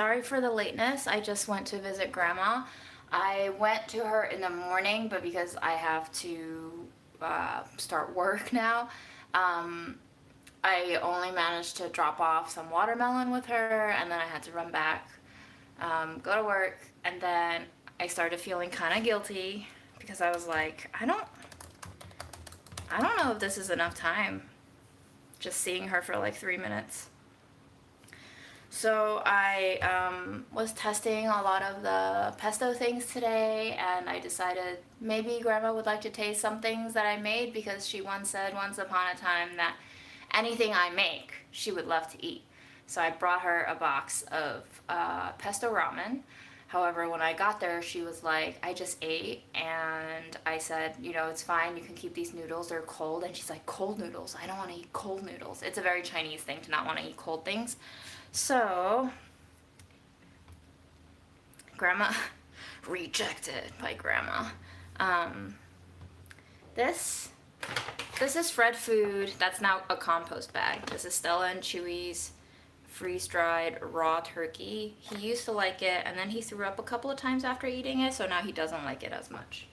Sorry for the lateness. I just went to visit Grandma. I went to her in the morning, but because I have to start work now, um, I only managed to drop off some watermelon with her, and then I had to run back, go to work, and then I started feeling kind of guilty because I was like, I don't know if this is enough time, just seeing her for like 3 minutes. So I was testing a lot of the pesto things today, and I decided maybe Grandma would like to taste some things that I made, because she once said once upon a time that anything I make she would love to eat. So I brought her a box of pesto ramen. However, when I got there, she was like, I just ate, and I said, you know, it's fine, you can keep these noodles, they're cold. And she's like, cold noodles? I don't want to eat cold noodles. It's a very Chinese thing to not want to eat cold things. So, Grandma, rejected by Grandma. This is Fred food. That's now a compost bag. This is Stella and Chewy's freeze-dried raw turkey. He used to like it, and then he threw up a couple of times after eating it, so now he doesn't like it as much.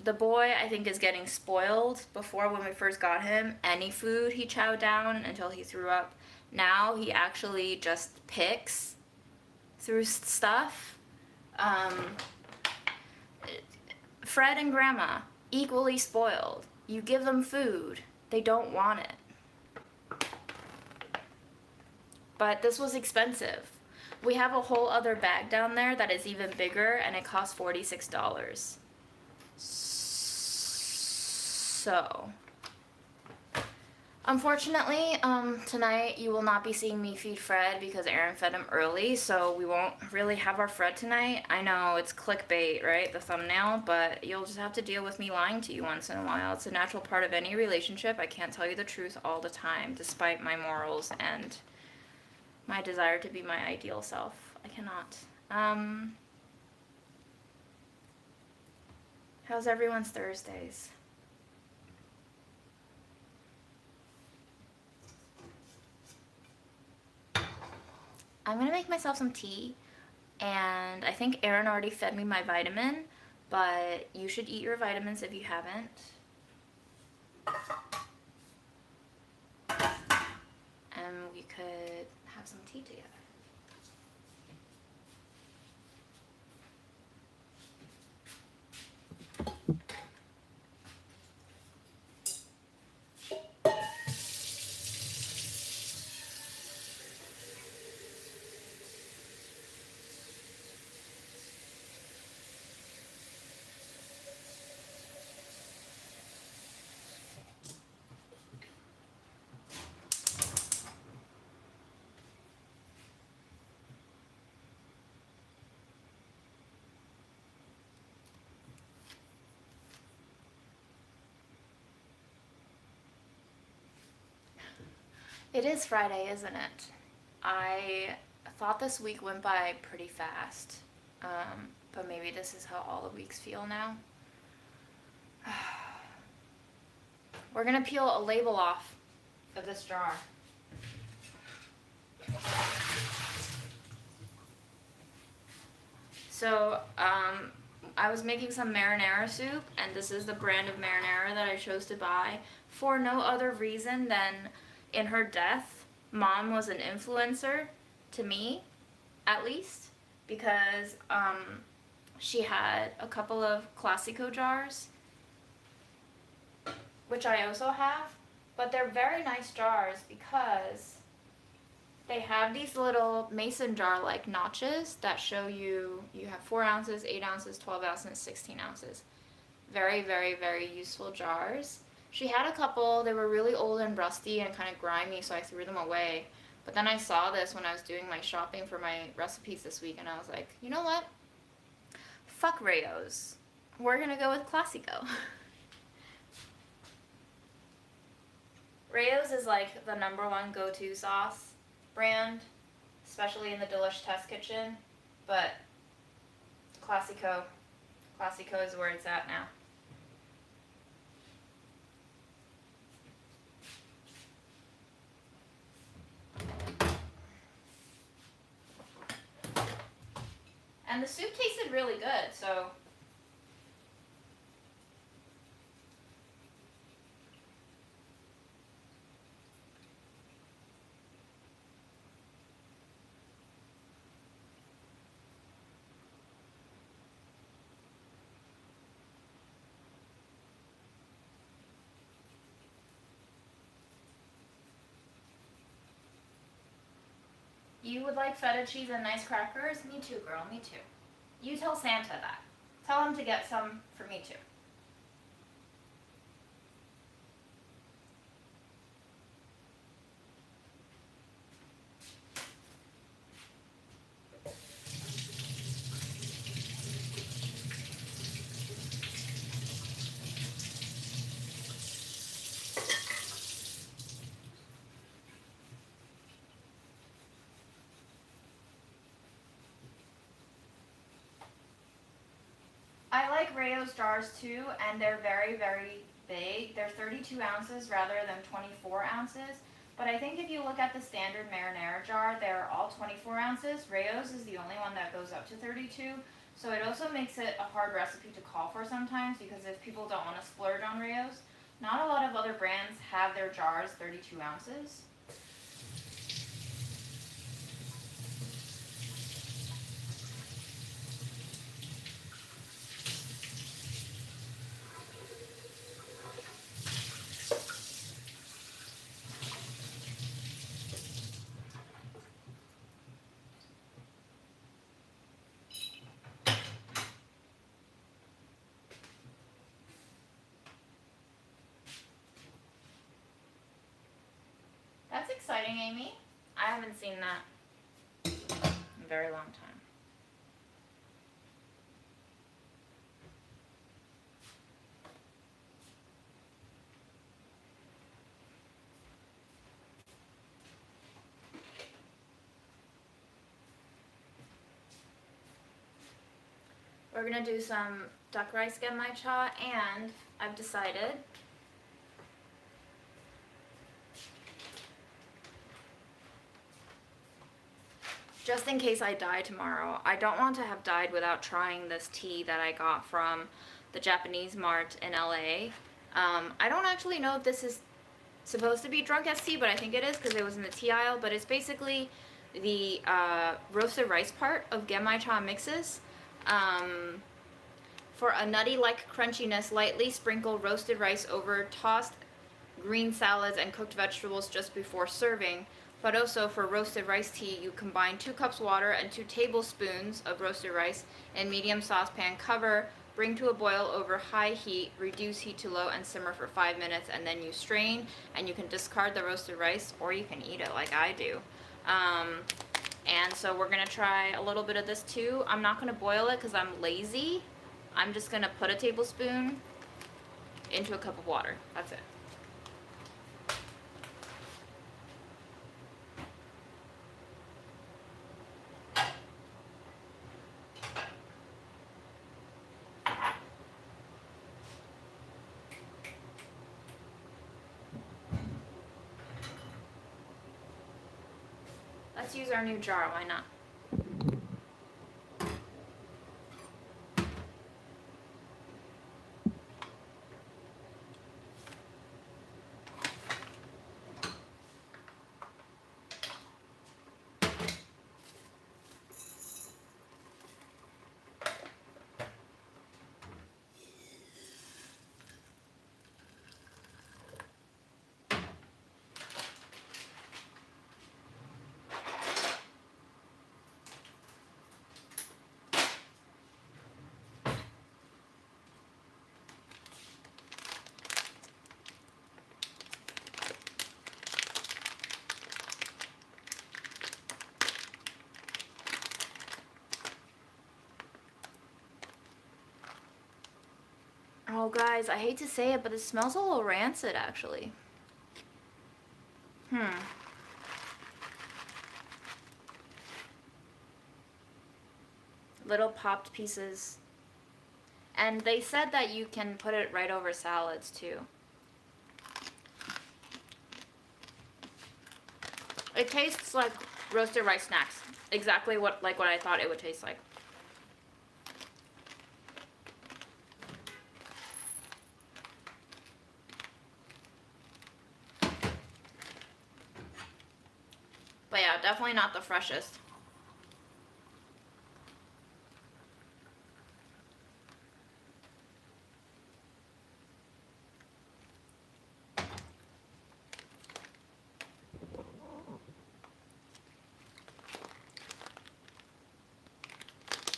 The boy, I think, is getting spoiled. Before, when we first got him, any food he chowed down until he threw up. Now he actually just picks through stuff. Fred and Grandma, equally spoiled. You give them food, they don't want it. But this was expensive. We have a whole other bag down there that is even bigger, and it costs $46. So, unfortunately, tonight you will not be seeing me feed Fred because Aaron fed him early, so we won't really have our Fred tonight. I know it's clickbait, right, the thumbnail, but you'll just have to deal with me lying to you once in a while. It's a natural part of any relationship. I can't tell you the truth all the time, despite my morals and my desire to be my ideal self. I cannot. How's everyone's Thursdays? I'm gonna make myself some tea, and I think Aaron already fed me my vitamin, but you should eat your vitamins if you haven't. And we could have some tea together. It is Friday, isn't it? I thought this week went by pretty fast, but maybe this is how all the weeks feel now. We're gonna peel a label off of this jar. So, I was making some marinara soup, and this is the brand of marinara that I chose to buy for no other reason than in her death, Mom was an influencer to me, at least, because she had a couple of Classico jars, which I also have, but they're very nice jars because they have these little mason jar-like notches that show you have 4 ounces, 8 ounces, 12 ounces, 16 ounces. Very, very, very useful jars. She had a couple, they were really old and rusty and kind of grimy, so I threw them away. But then I saw this when I was doing my shopping for my recipes this week, and I was like, you know what? Fuck Rayo's. We're gonna go with Classico. Rayo's is like the #1 go-to sauce brand, especially in the Delish Test Kitchen, but Classico is where it's at now. And the soup tasted really good, so. You would like feta cheese and nice crackers? Me too, girl, me too. You tell Santa that. Tell him to get some for me too. I like Rayo's jars too, and they're very, very big. They're 32 ounces rather than 24 ounces. But I think if you look at the standard Marinara jar, they're all 24 ounces. Rayo's is the only one that goes up to 32. So it also makes it a hard recipe to call for sometimes, because if people don't want to splurge on Rayo's, not a lot of other brands have their jars 32 ounces. That's exciting, Amy. I haven't seen that in a very long time. We're gonna do some duck rice genmai cha, and I've decided just in case I die tomorrow, I don't want to have died without trying this tea that I got from the Japanese mart in LA. I don't actually know if this is supposed to be drunk as tea, but I think it is because it was in the tea aisle. But it's basically the roasted rice part of genmai cha mixes. For a nutty-like crunchiness, lightly sprinkle roasted rice over tossed green salads and cooked vegetables just before serving. But also for roasted rice tea, you combine 2 cups water and 2 tablespoons of roasted rice in medium saucepan. Cover, bring to a boil over high heat, reduce heat to low, and simmer for 5 minutes, and then you strain, and you can discard the roasted rice, or you can eat it like I do. And so we're gonna try a little bit of this too. I'm not gonna boil it because I'm lazy. I'm just gonna put a tablespoon into a cup of water. That's it. Let's use our new jar, why not? Oh, guys, I hate to say it, but it smells a little rancid, actually. Little popped pieces. And they said that you can put it right over salads, too. It tastes like roasted rice snacks. Exactly what I thought it would taste like. Yeah, definitely not the freshest.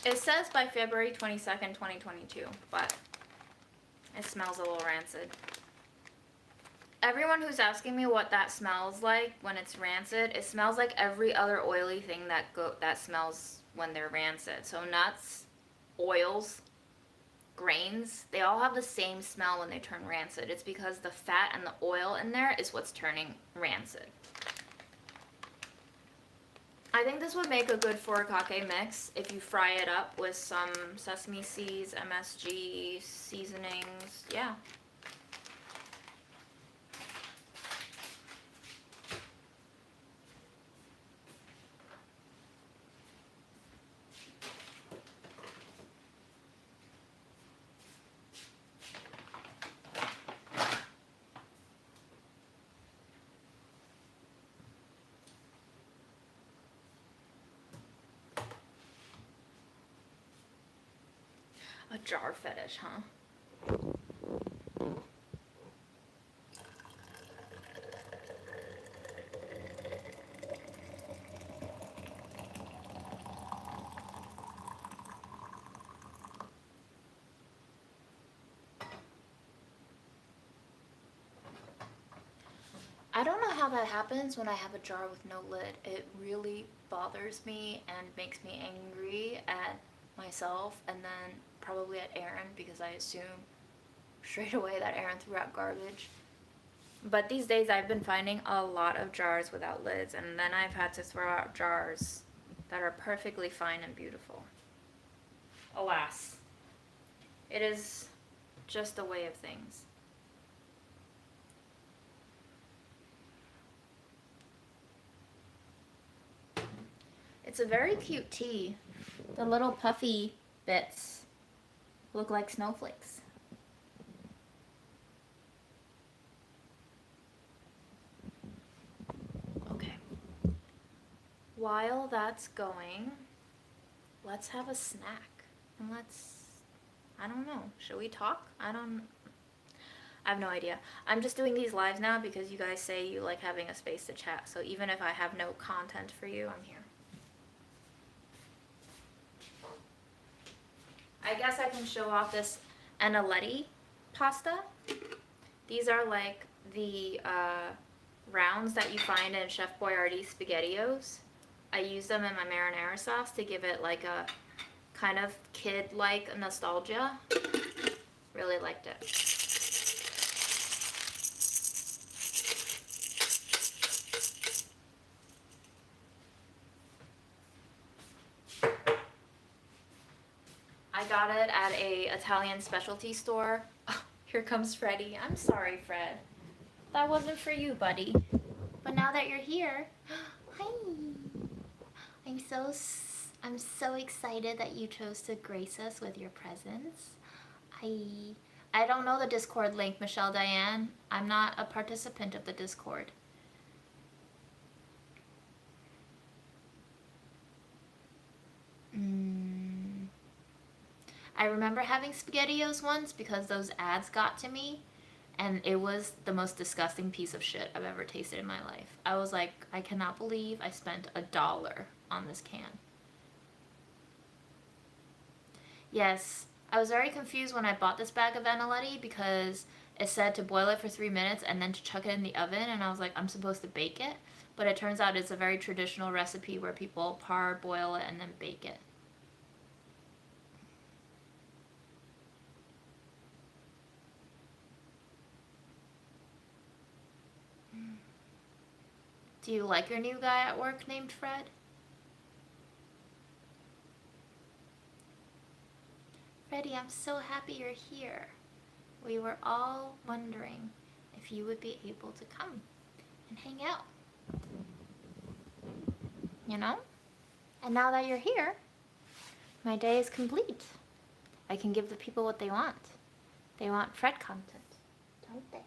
It says by February 22nd, 2022, but it smells a little rancid. Everyone who's asking me what that smells like when it's rancid, it smells like every other oily thing that smells when they're rancid. So nuts, oils, grains, they all have the same smell when they turn rancid. It's because the fat and the oil in there is what's turning rancid. I think this would make a good furikake mix if you fry it up with some sesame seeds, MSG, seasonings, yeah. A jar fetish, huh? I don't know how that happens when I have a jar with no lid. It really bothers me and makes me angry at myself and then probably at Aaron because I assume straight away that Aaron threw out garbage. But these days I've been finding a lot of jars without lids, and then I've had to throw out jars that are perfectly fine and beautiful. Alas, it is just the way of things. It's a very cute tea. The little puffy bits look like snowflakes. Okay. While that's going, let's have a snack. And I don't know, should we talk? I have no idea. I'm just doing these lives now because you guys say you like having a space to chat. So even if I have no content for you, I'm here. I guess I can show off this Internalized pasta. These are like the rounds that you find in Chef Boyardee SpaghettiOs. I use them in my marinara sauce to give it like a kind of kid-like nostalgia. Really liked it. I got it at a Italian specialty store. Oh, here comes Freddie. I'm sorry, Fred. That wasn't for you, buddy. But now that you're here, hi. I'm so excited that you chose to grace us with your presence. I don't know the Discord link, Michelle Diane. I'm not a participant of the Discord. I remember having SpaghettiOs once because those ads got to me, and it was the most disgusting piece of shit I've ever tasted in my life. I was like, I cannot believe I spent $1 on this can. Yes, I was very confused when I bought this bag of vanilletti because it said to boil it for 3 minutes and then to chuck it in the oven, and I was like, I'm supposed to bake it? But it turns out it's a very traditional recipe where people parboil it and then bake it. Do you like your new guy at work named Fred? Freddie, I'm so happy you're here. We were all wondering if you would be able to come and hang out. You know? And now that you're here, my day is complete. I can give the people what they want. They want Fred content, don't they?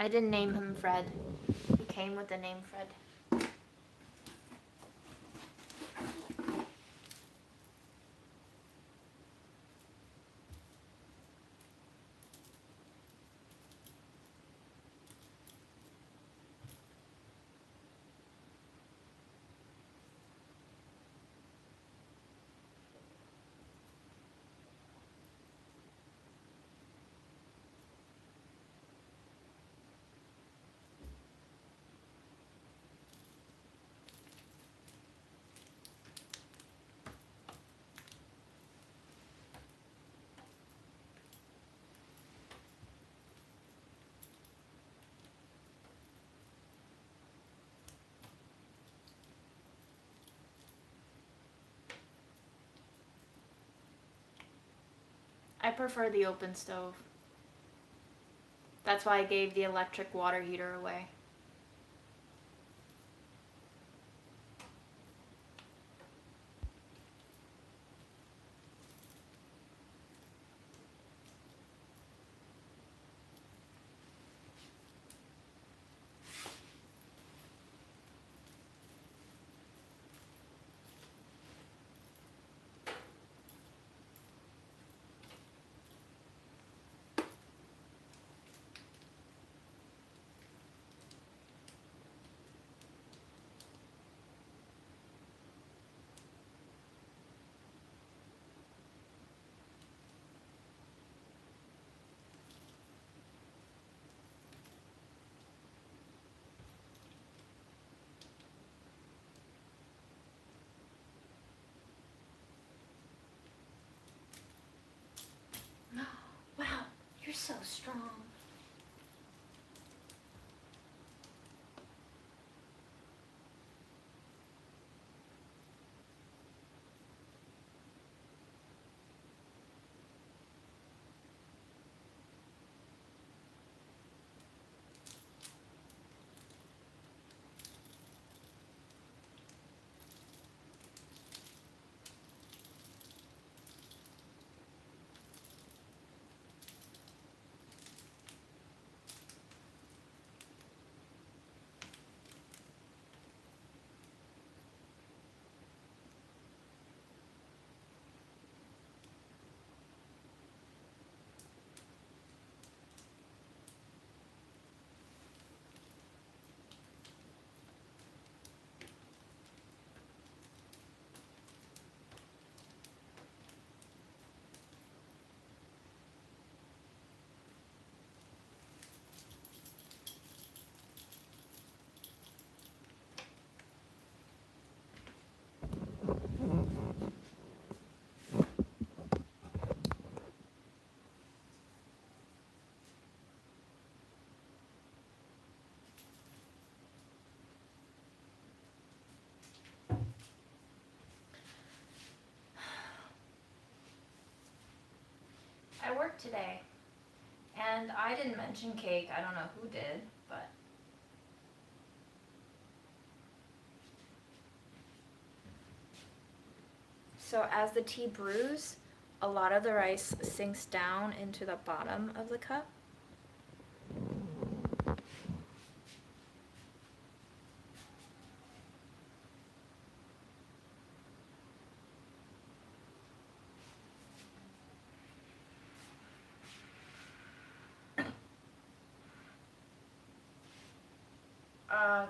I didn't name him Fred. He came with the name Fred. I prefer the open stove. That's why I gave the electric water heater away. Wow, you're so strong. I worked today, and I didn't mention cake. I don't know who did, but so as the tea brews, a lot of the rice sinks down into the bottom of the cup.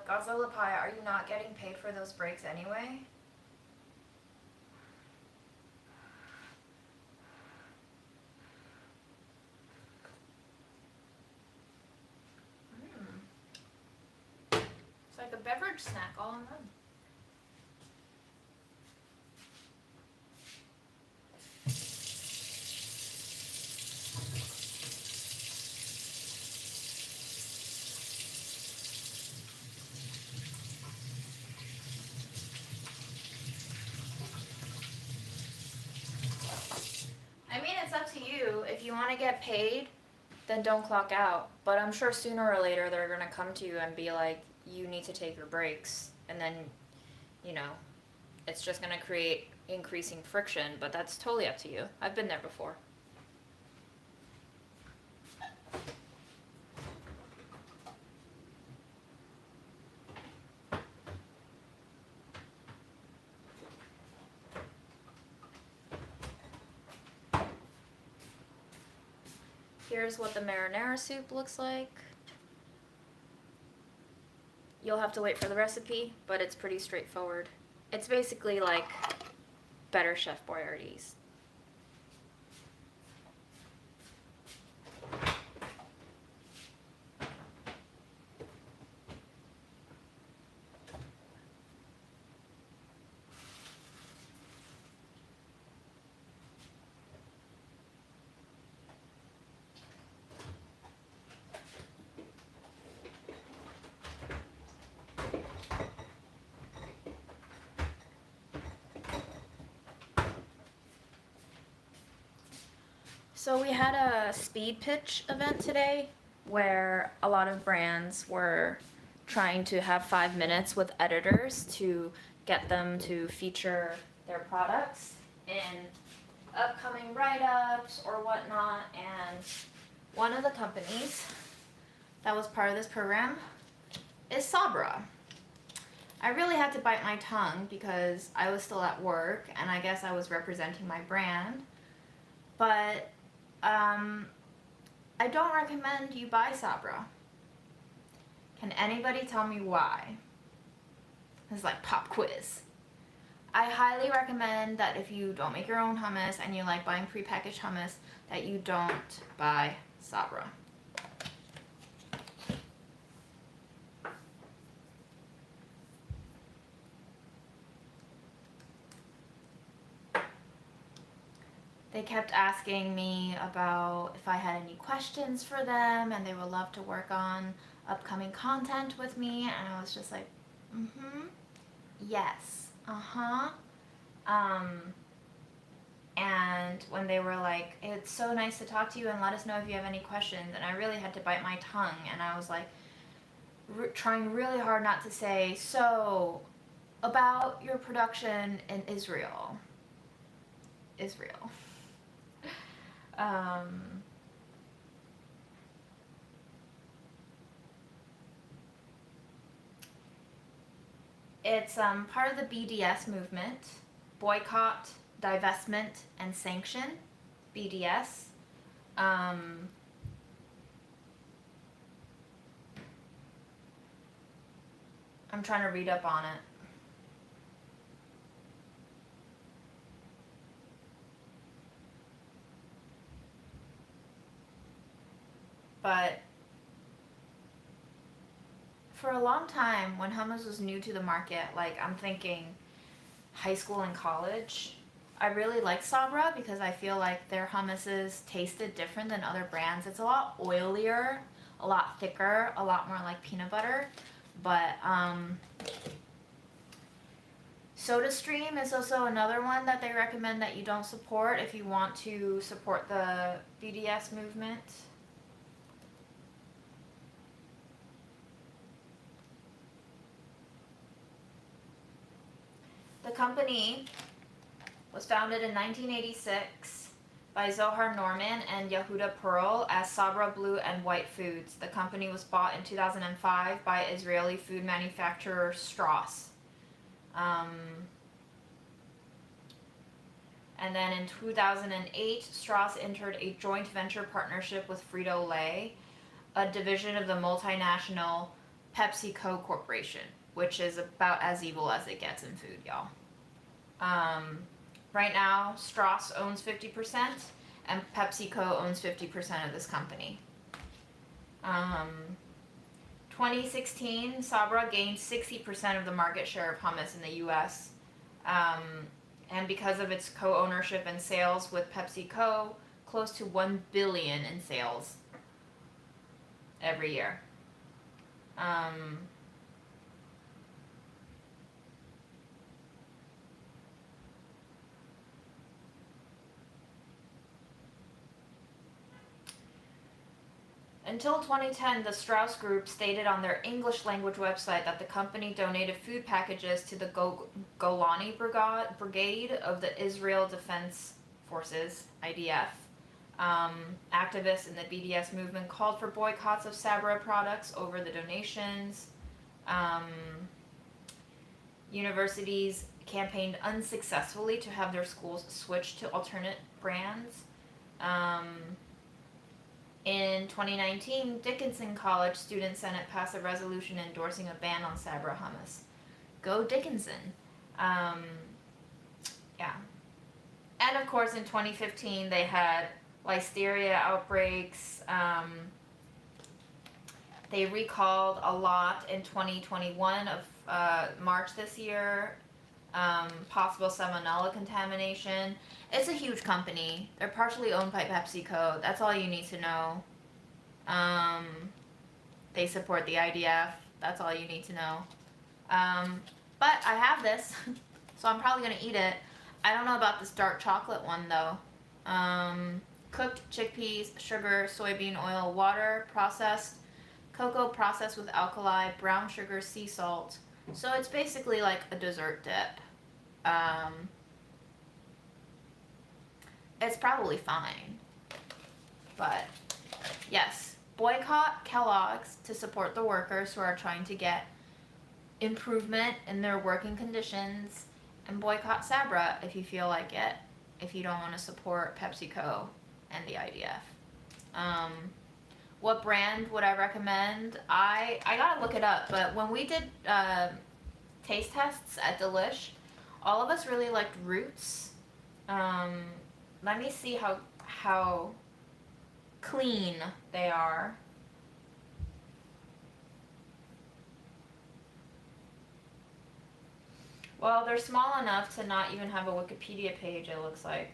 Godzilla Pie, are you not getting paid for those breaks anyway? It's like a beverage snack all in one. I mean, it's up to you. If you want to get paid, then don't clock out. But I'm sure sooner or later they're going to come to you and be like, you need to take your breaks. And then, you know, it's just going to create increasing friction. But that's totally up to you. I've been there before. Here's what the marinara soup looks like. You'll have to wait for the recipe, but it's pretty straightforward. It's basically like better Chef Boyardee's. So we had a speed pitch event today where a lot of brands were trying to have 5 minutes with editors to get them to feature their products in upcoming write-ups or whatnot. And one of the companies that was part of this program is Sabra. I really had to bite my tongue because I was still at work and I guess I was representing my brand. But I don't recommend you buy Sabra. Can anybody tell me why? It's like pop quiz. I highly recommend that if you don't make your own hummus and you like buying prepackaged hummus, that you don't buy Sabra. They kept asking me about if I had any questions for them, and they would love to work on upcoming content with me, and I was just like, yes, and when they were like, it's so nice to talk to you and let us know if you have any questions, and I really had to bite my tongue, and I was like, trying really hard not to say, so, about your production in Israel. It's part of the BDS movement, boycott, divestment, and sanction, BDS. I'm trying to read up on it. But for a long time, when hummus was new to the market, like I'm thinking high school and college, I really liked Sabra because I feel like their hummuses tasted different than other brands. It's a lot oilier, a lot thicker, a lot more like peanut butter. But SodaStream is also another one that they recommend that you don't support if you want to support the BDS movement. The company was founded in 1986 by Zohar Norman and Yehuda Pearl as Sabra Blue and White Foods. The company was bought in 2005 by Israeli food manufacturer Strauss. And then in 2008, Strauss entered a joint venture partnership with Frito-Lay, a division of the multinational PepsiCo Corporation, which is about as evil as it gets in food, y'all. Right now, Strauss owns 50% and PepsiCo owns 50% of this company. 2016, Sabra gained 60% of the market share of hummus in the US. And because of its co-ownership and sales with PepsiCo, close to $1 billion in sales every year. Until 2010, the Strauss Group stated on their English language website that the company donated food packages to the Golani Brigade of the Israel Defense Forces, IDF. Activists in the BDS movement called for boycotts of Sabra products over the donations. Universities campaigned unsuccessfully to have their schools switch to alternate brands. In 2019, Dickinson College Student Senate passed a resolution endorsing a ban on Sabra hummus. Go Dickinson. Yeah. And of course, in 2015, they had listeria outbreaks. They recalled a lot in 2021 of March this year. Possible salmonella contamination. It's a huge company. They're partially owned by PepsiCo. That's all you need to know. They support the IDF. That's all you need to know. But I have this, so I'm probably going to eat it. I don't know about this dark chocolate one, though. Cooked chickpeas, sugar, soybean oil, water, processed, cocoa processed with alkali, brown sugar, sea salt. So it's basically like a dessert dip. It's probably fine. But, yes. Boycott Kellogg's to support the workers who are trying to get improvement in their working conditions, and boycott Sabra if you feel like it, if you don't want to support PepsiCo and the IDF. What brand would I recommend? I gotta look it up, but when we did taste tests at Delish, all of us really liked Roots. Let me see how clean they are. Well, they're small enough to not even have a Wikipedia page, it looks like.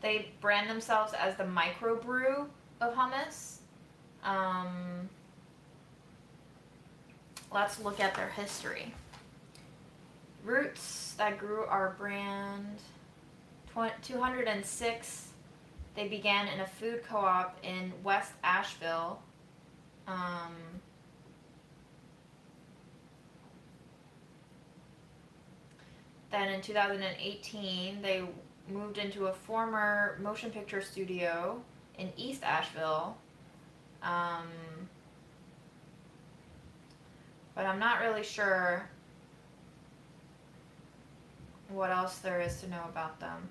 They brand themselves as the microbrew of hummus. Let's look at their history. Roots that grew our brand 206. They began in a food co-op in West Asheville. Then in 2018, they moved into a former motion picture studio in East Asheville. But I'm not really sure what else there is to know about them.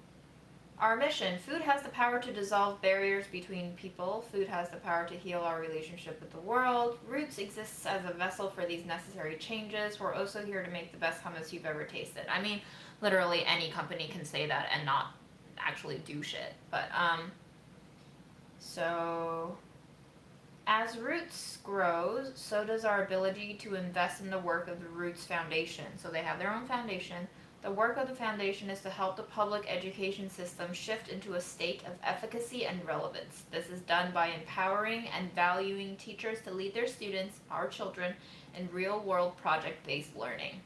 Our mission: food has the power to dissolve barriers between people. Food has the power to heal our relationship with the world. Roots exists as a vessel for these necessary changes. We're also here to make the best hummus you've ever tasted. I mean, literally any company can say that and not actually do shit. But, so as Roots grows, so does our ability to invest in the work of the Roots Foundation. So they have their own foundation. The work of the foundation is to help the public education system shift into a state of efficacy and relevance. This is done by empowering and valuing teachers to lead their students, our children, in real-world project-based learning.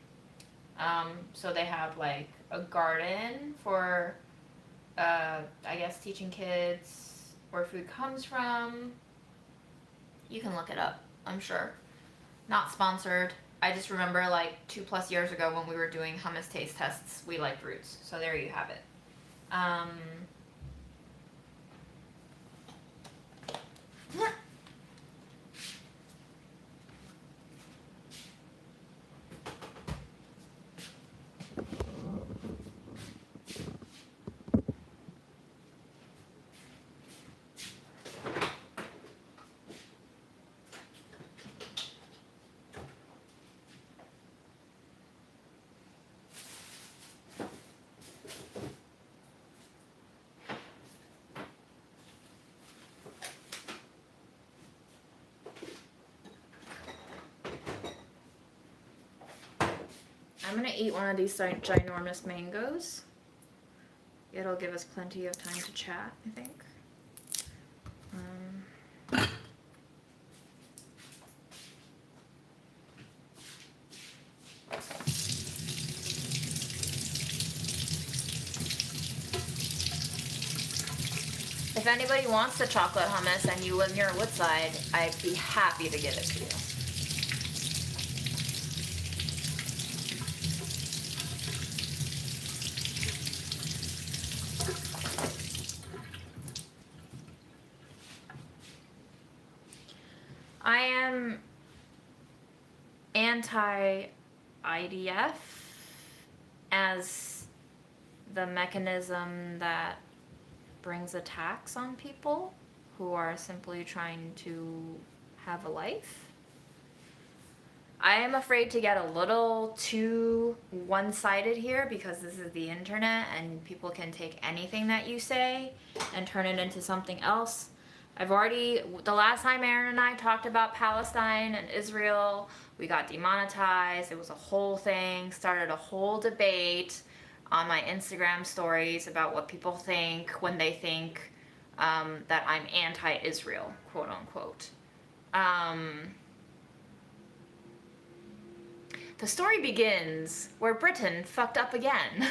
So they have like a garden for, I guess, teaching kids where food comes from. You can look it up, I'm sure. Not sponsored. I just remember like 2+ years ago when we were doing hummus taste tests, we liked Roots. So there you have it. I'm gonna eat one of these ginormous mangoes. It'll give us plenty of time to chat, I think. If anybody wants the chocolate hummus and you live near Woodside, I'd be happy to give it to you. I am anti-IDF as the mechanism that brings a tax on people who are simply trying to have a life. I am afraid to get a little too one-sided here because this is the internet and people can take anything that you say and turn it into something else. The last time Aaron and I talked about Palestine and Israel, we got demonetized. It was a whole thing, started a whole debate on my Instagram stories about what people think when they think that I'm anti-Israel, quote unquote. The story begins where Britain fucked up again.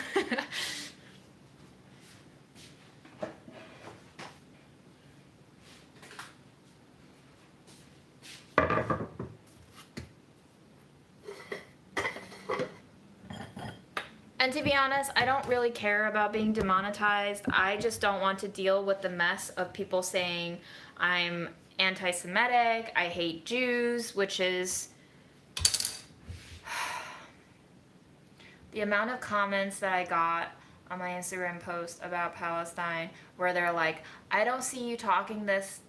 And to be honest, I don't really care about being demonetized. I just don't want to deal with the mess of people saying I'm anti-Semitic, I hate Jews, which is the amount of comments that I got on my Instagram post about Palestine where they're like, I don't see you talking this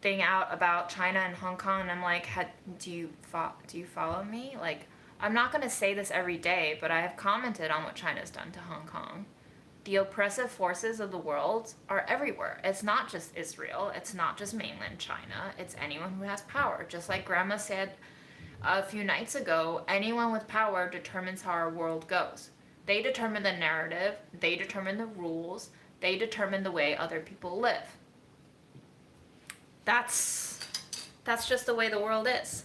thing out about China and Hong Kong. And I'm like, do you follow me? Like, I'm not going to say this every day, but I have commented on what China's done to Hong Kong. The oppressive forces of the world are everywhere. It's not just Israel. It's not just mainland China. It's anyone who has power. Just like Grandma said a few nights ago, anyone with power determines how our world goes. They determine the narrative. They determine the rules. They determine the way other people live. That's just the way the world is.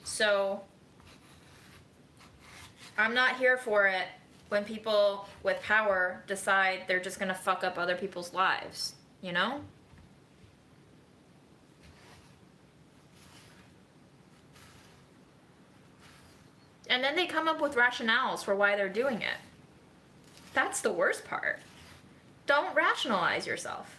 So I'm not here for it when people with power decide they're just gonna fuck up other people's lives, you know? And then they come up with rationales for why they're doing it. That's the worst part. Don't rationalize yourself.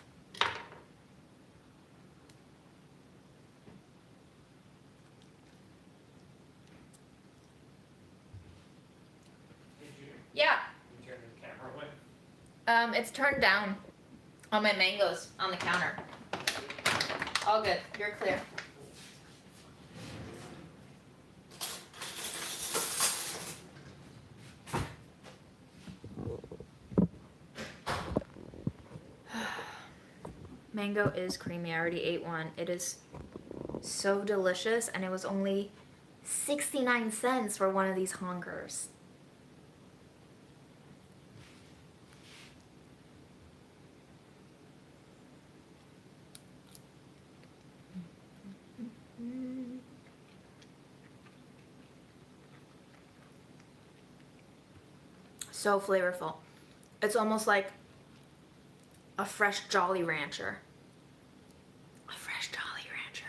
Yeah. You turn the camera away. It's turned down on my mangoes on the counter. All good. You're clear. Mango is creamy. I already ate one. It is so delicious, and it was only 69 cents for one of these honkers. So flavorful. It's almost like a fresh Jolly Rancher. A fresh Jolly Rancher.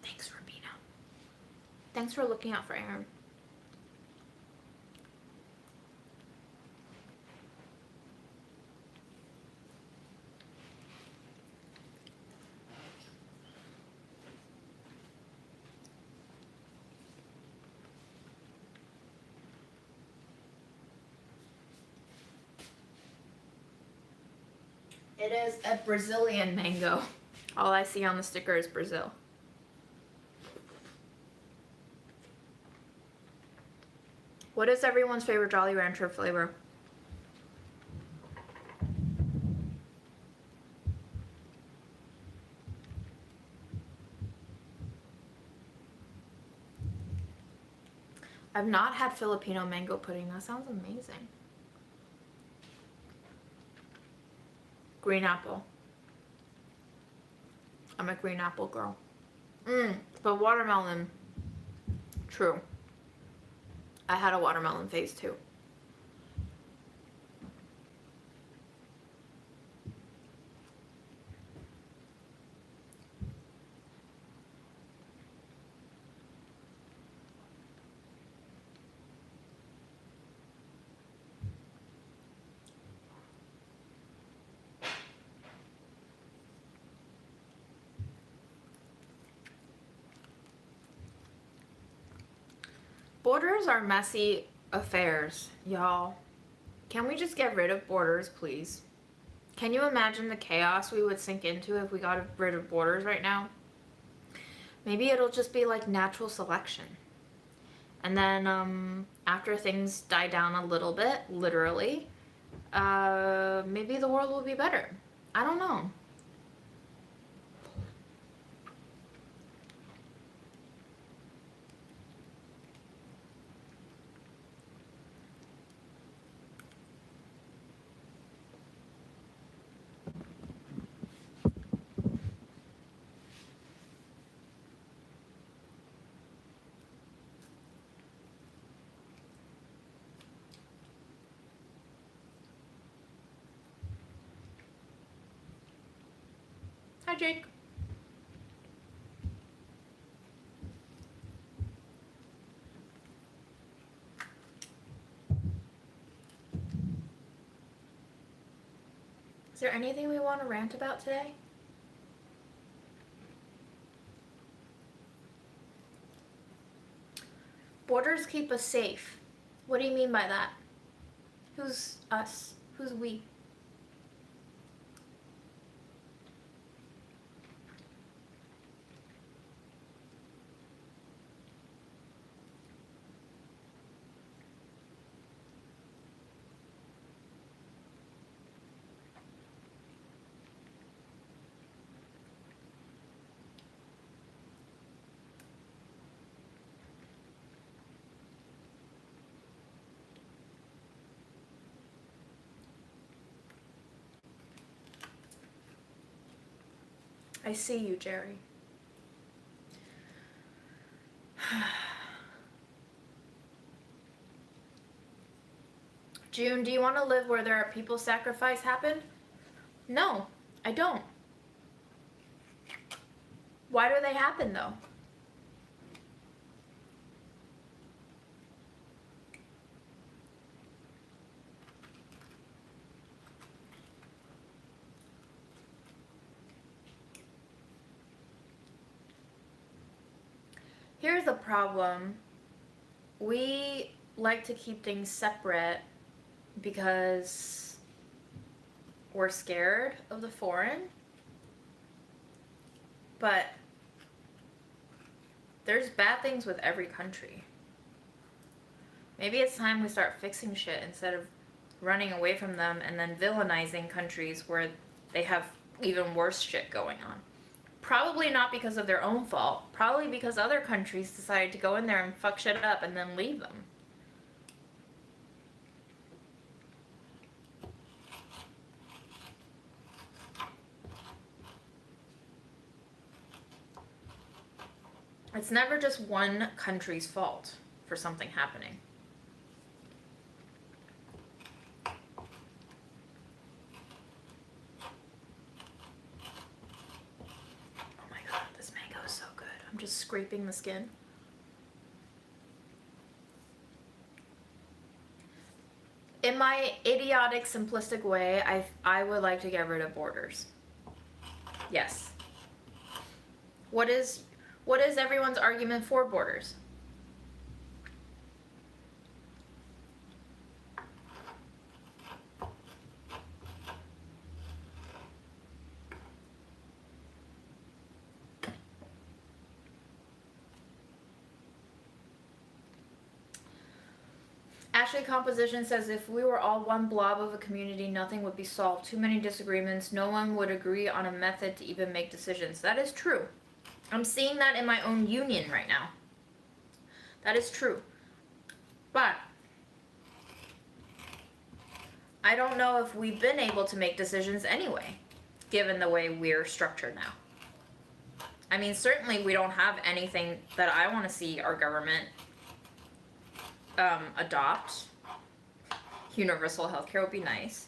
Thanks, Rubina. Thanks for looking out for Aaron. It is a Brazilian mango. All I see on the sticker is Brazil. What is everyone's favorite Jolly Rancher flavor? I've not had Filipino mango pudding. That sounds amazing. Green apple. I'm a green apple girl. But watermelon. True. I had a watermelon phase too. Borders are messy affairs, y'all. Can we just get rid of borders, please? Can you imagine the chaos we would sink into if we got rid of borders right now? Maybe it'll just be like natural selection. And then after things die down a little bit, literally, maybe the world will be better. I don't know. Hi, Jake. Is there anything we want to rant about today? Borders keep us safe. What do you mean by that? Who's us? Who's we? I see you, Jerry. June, do you want to live where there are people sacrifice happen? No, I don't. Why do they happen though? Here's the problem. We like to keep things separate because we're scared of the foreign. But there's bad things with every country. Maybe it's time we start fixing shit instead of running away from them and then villainizing countries where they have even worse shit going on. Probably not because of their own fault. Probably because other countries decided to go in there and fuck shit up and then leave them. It's never just one country's fault for something happening. I'm just scraping the skin. In my idiotic, simplistic way, I would like to get rid of borders. Yes. What is everyone's argument for borders? Ashley Composition says if we were all one blob of a community, nothing would be solved. Too many disagreements. No one would agree on a method to even make decisions. That is true. I'm seeing that in my own union right now. That is true. But I don't know if we've been able to make decisions anyway, given the way we're structured now. I mean, certainly we don't have anything that I want to see our government adopt. Universal healthcare would be nice.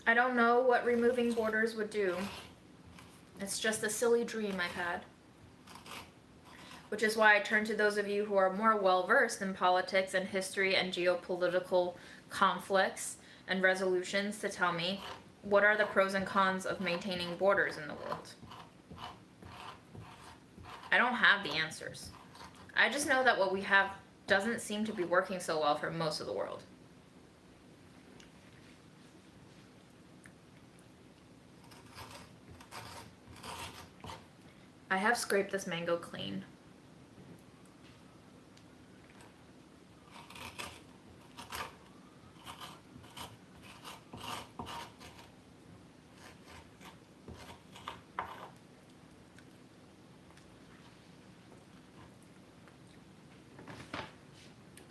I don't know what removing borders would do. It's just a silly dream I've had. Which is why I turn to those of you who are more well-versed in politics and history and geopolitical conflicts and resolutions to tell me what are the pros and cons of maintaining borders in the world? I don't have the answers. I just know that what we have doesn't seem to be working so well for most of the world. I have scraped this mango clean.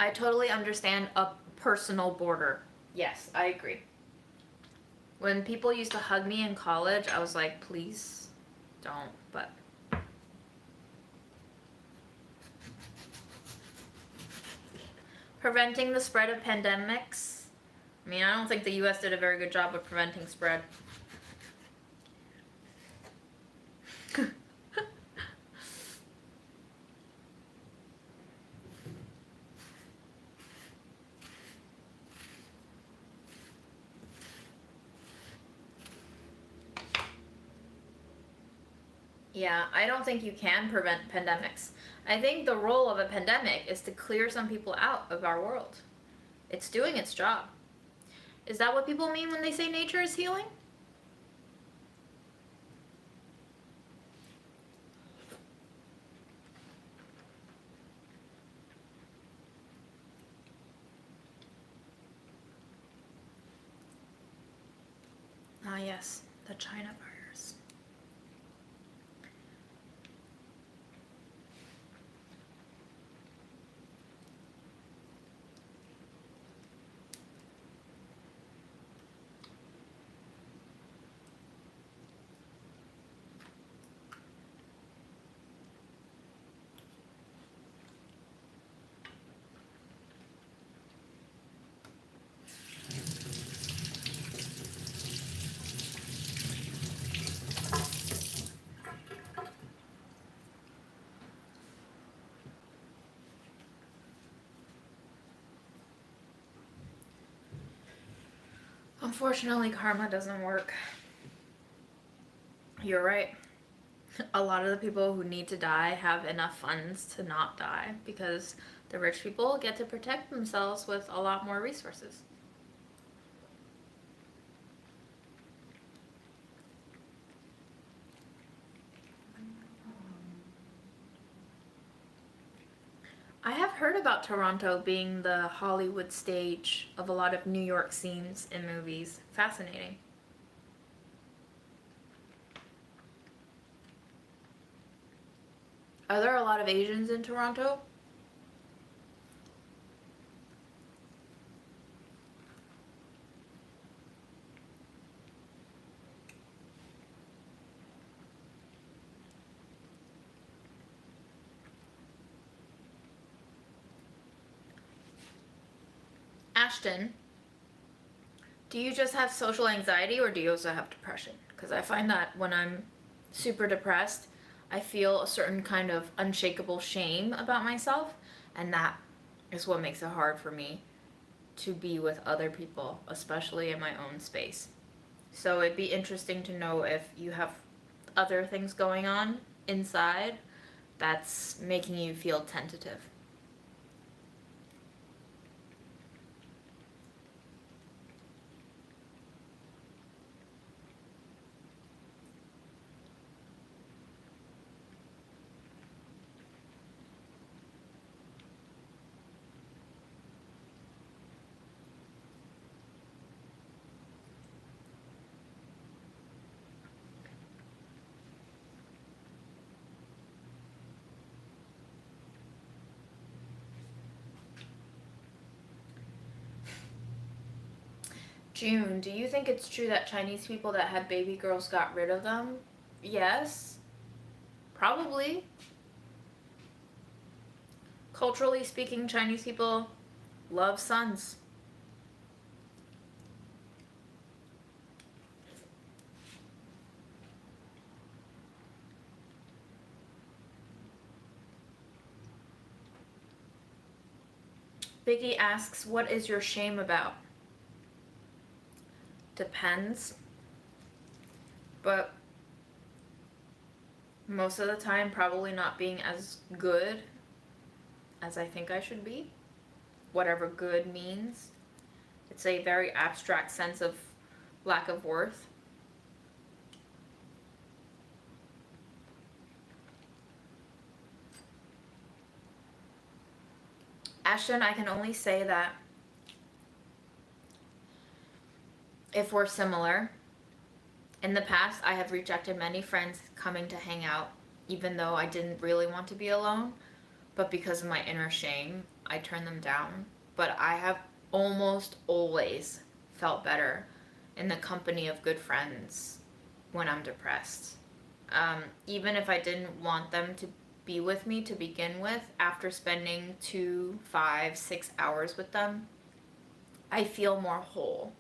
I totally understand a personal border. Yes, I agree. When people used to hug me in college, I was like, please don't, but... Preventing the spread of pandemics. I mean, I don't think the US did a very good job of preventing spread. Yeah, I don't think you can prevent pandemics. I think the role of a pandemic is to clear some people out of our world. It's doing its job. Is that what people mean when they say nature is healing? Ah, yes, the China virus. Unfortunately, karma doesn't work. You're right. A lot of the people who need to die have enough funds to not die because the rich people get to protect themselves with a lot more resources. I have heard about Toronto being the Hollywood stage of a lot of New York scenes in movies. Fascinating. Are there a lot of Asians in Toronto? Ashton, do you just have social anxiety or do you also have depression? Because I find that when I'm super depressed, I feel a certain kind of unshakable shame about myself, and that is what makes it hard for me to be with other people, especially in my own space. So it'd be interesting to know if you have other things going on inside that's making you feel tentative. June, do you think it's true that Chinese people that had baby girls got rid of them? Yes. Probably. Culturally speaking, Chinese people love sons. Biggie asks, what is your shame about? Depends. but most of the time probably not being as good as I think I should be, whatever good means. It's a very abstract sense of lack of worth. Ashton, I can only say that if we're similar, in the past I have rejected many friends coming to hang out, even though I didn't really want to be alone, but because of my inner shame, I turned them down. But I have almost always felt better in the company of good friends when I'm depressed. Even if I didn't want them to be with me to begin with, after spending 2, 5, 6 hours with them, I feel more whole.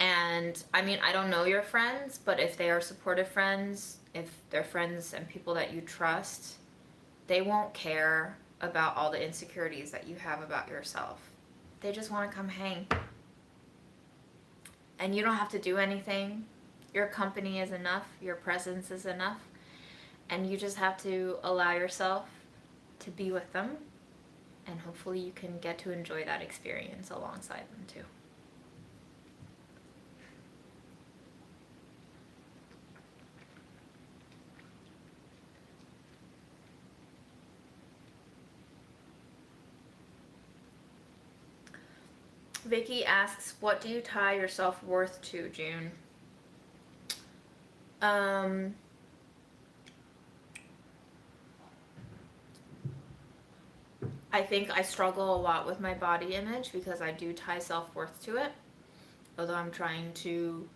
And I mean, I don't know your friends, but if they are supportive friends, if they're friends and people that you trust, they won't care about all the insecurities that you have about yourself. They just want to come hang. And you don't have to do anything. Your company is enough. Your presence is enough. And you just have to allow yourself to be with them. And hopefully you can get to enjoy that experience alongside them too. Vicky asks, what do you tie your self-worth to, June? I think I struggle a lot with my body image because I do tie self-worth to it. Although I'm trying to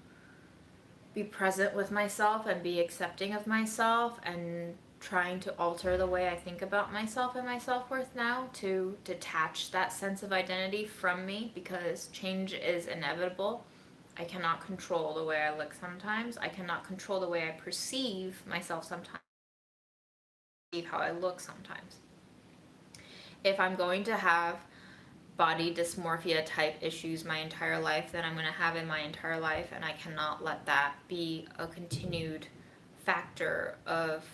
be present with myself and be accepting of myself and trying to alter the way I think about myself and my self-worth now to detach that sense of identity from me, because change is inevitable. I cannot control the way I look sometimes. I cannot control the way I perceive myself sometimes. How I look sometimes. If I'm going to have body dysmorphia type issues my entire life, then I'm going to have it my entire life, and I cannot let that be a continued factor of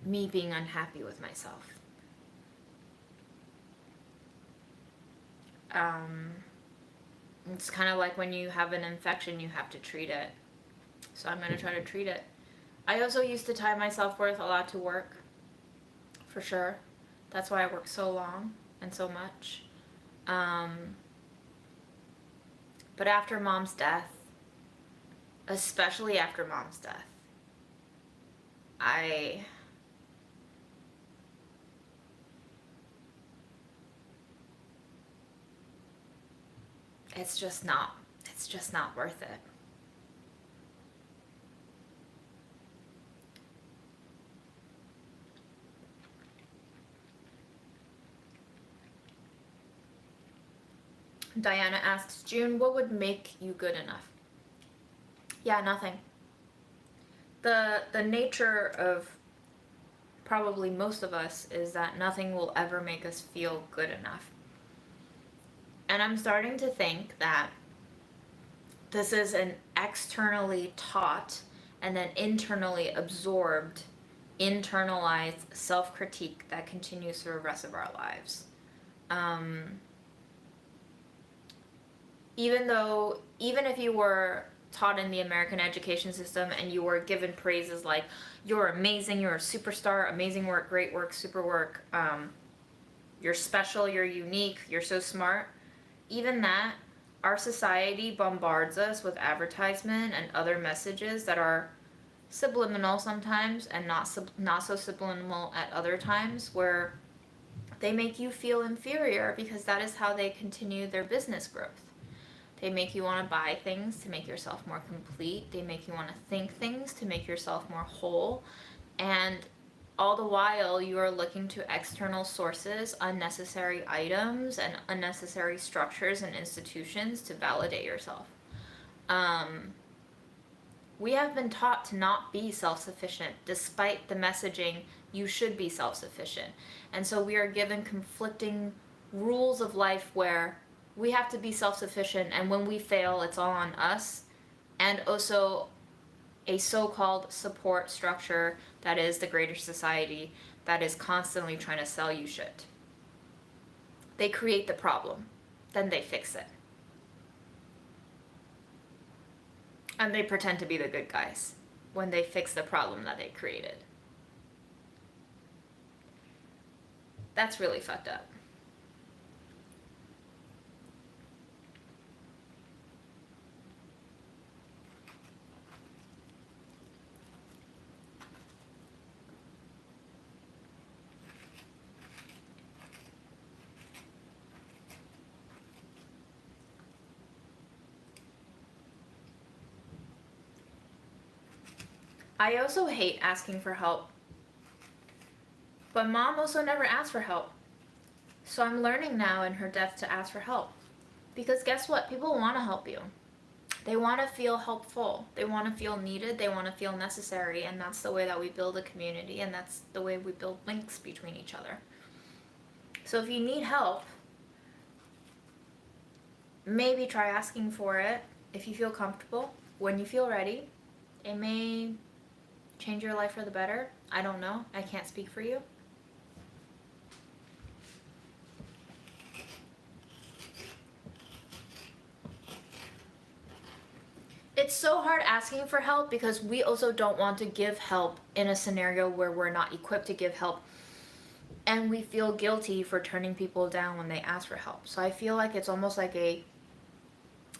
me being unhappy with myself. It's kind of like when you have an infection, you have to treat it. So I'm going to try to treat it. I also used to tie my self-worth a lot to work, for sure. That's why I work so long and so much. But after Mom's death, especially after Mom's death, it's just not worth it. Diana asks, June, what would make you good enough? Yeah, nothing. The nature of probably most of us is that nothing will ever make us feel good enough. And I'm starting to think that this is an externally taught and then internally absorbed, internalized self-critique that continues through the rest of our lives. Even if you were taught in the American education system and you were given praises like, you're amazing, you're a superstar, amazing work, great work, super work, you're special, you're unique, you're so smart, even that, our society bombards us with advertisement and other messages that are subliminal sometimes and not so subliminal at other times, where they make you feel inferior because that is how they continue their business growth. They make you want to buy things to make yourself more complete. They make you want to think things to make yourself more whole. And all the while, you are looking to external sources, unnecessary items, and unnecessary structures and institutions to validate yourself. We have been taught to not be self-sufficient, despite the messaging, you should be self-sufficient. And so we are given conflicting rules of life where we have to be self-sufficient, and when we fail, it's all on us. And also a so-called support structure that is the greater society that is constantly trying to sell you shit. They create the problem, then they fix it. And they pretend to be the good guys when they fix the problem that they created. That's really fucked up. I also hate asking for help. But Mom also never asked for help. So I'm learning now in her death to ask for help. Because guess what? People want to help you. They want to feel helpful. They want to feel needed. They want to feel necessary. And that's the way that we build a community. And that's the way we build links between each other. So if you need help, maybe try asking for it if you feel comfortable. When you feel ready, it may change your life for the better. I don't know. I can't speak for you. It's so hard asking for help because we also don't want to give help in a scenario where we're not equipped to give help. And we feel guilty for turning people down when they ask for help. So I feel like it's almost like a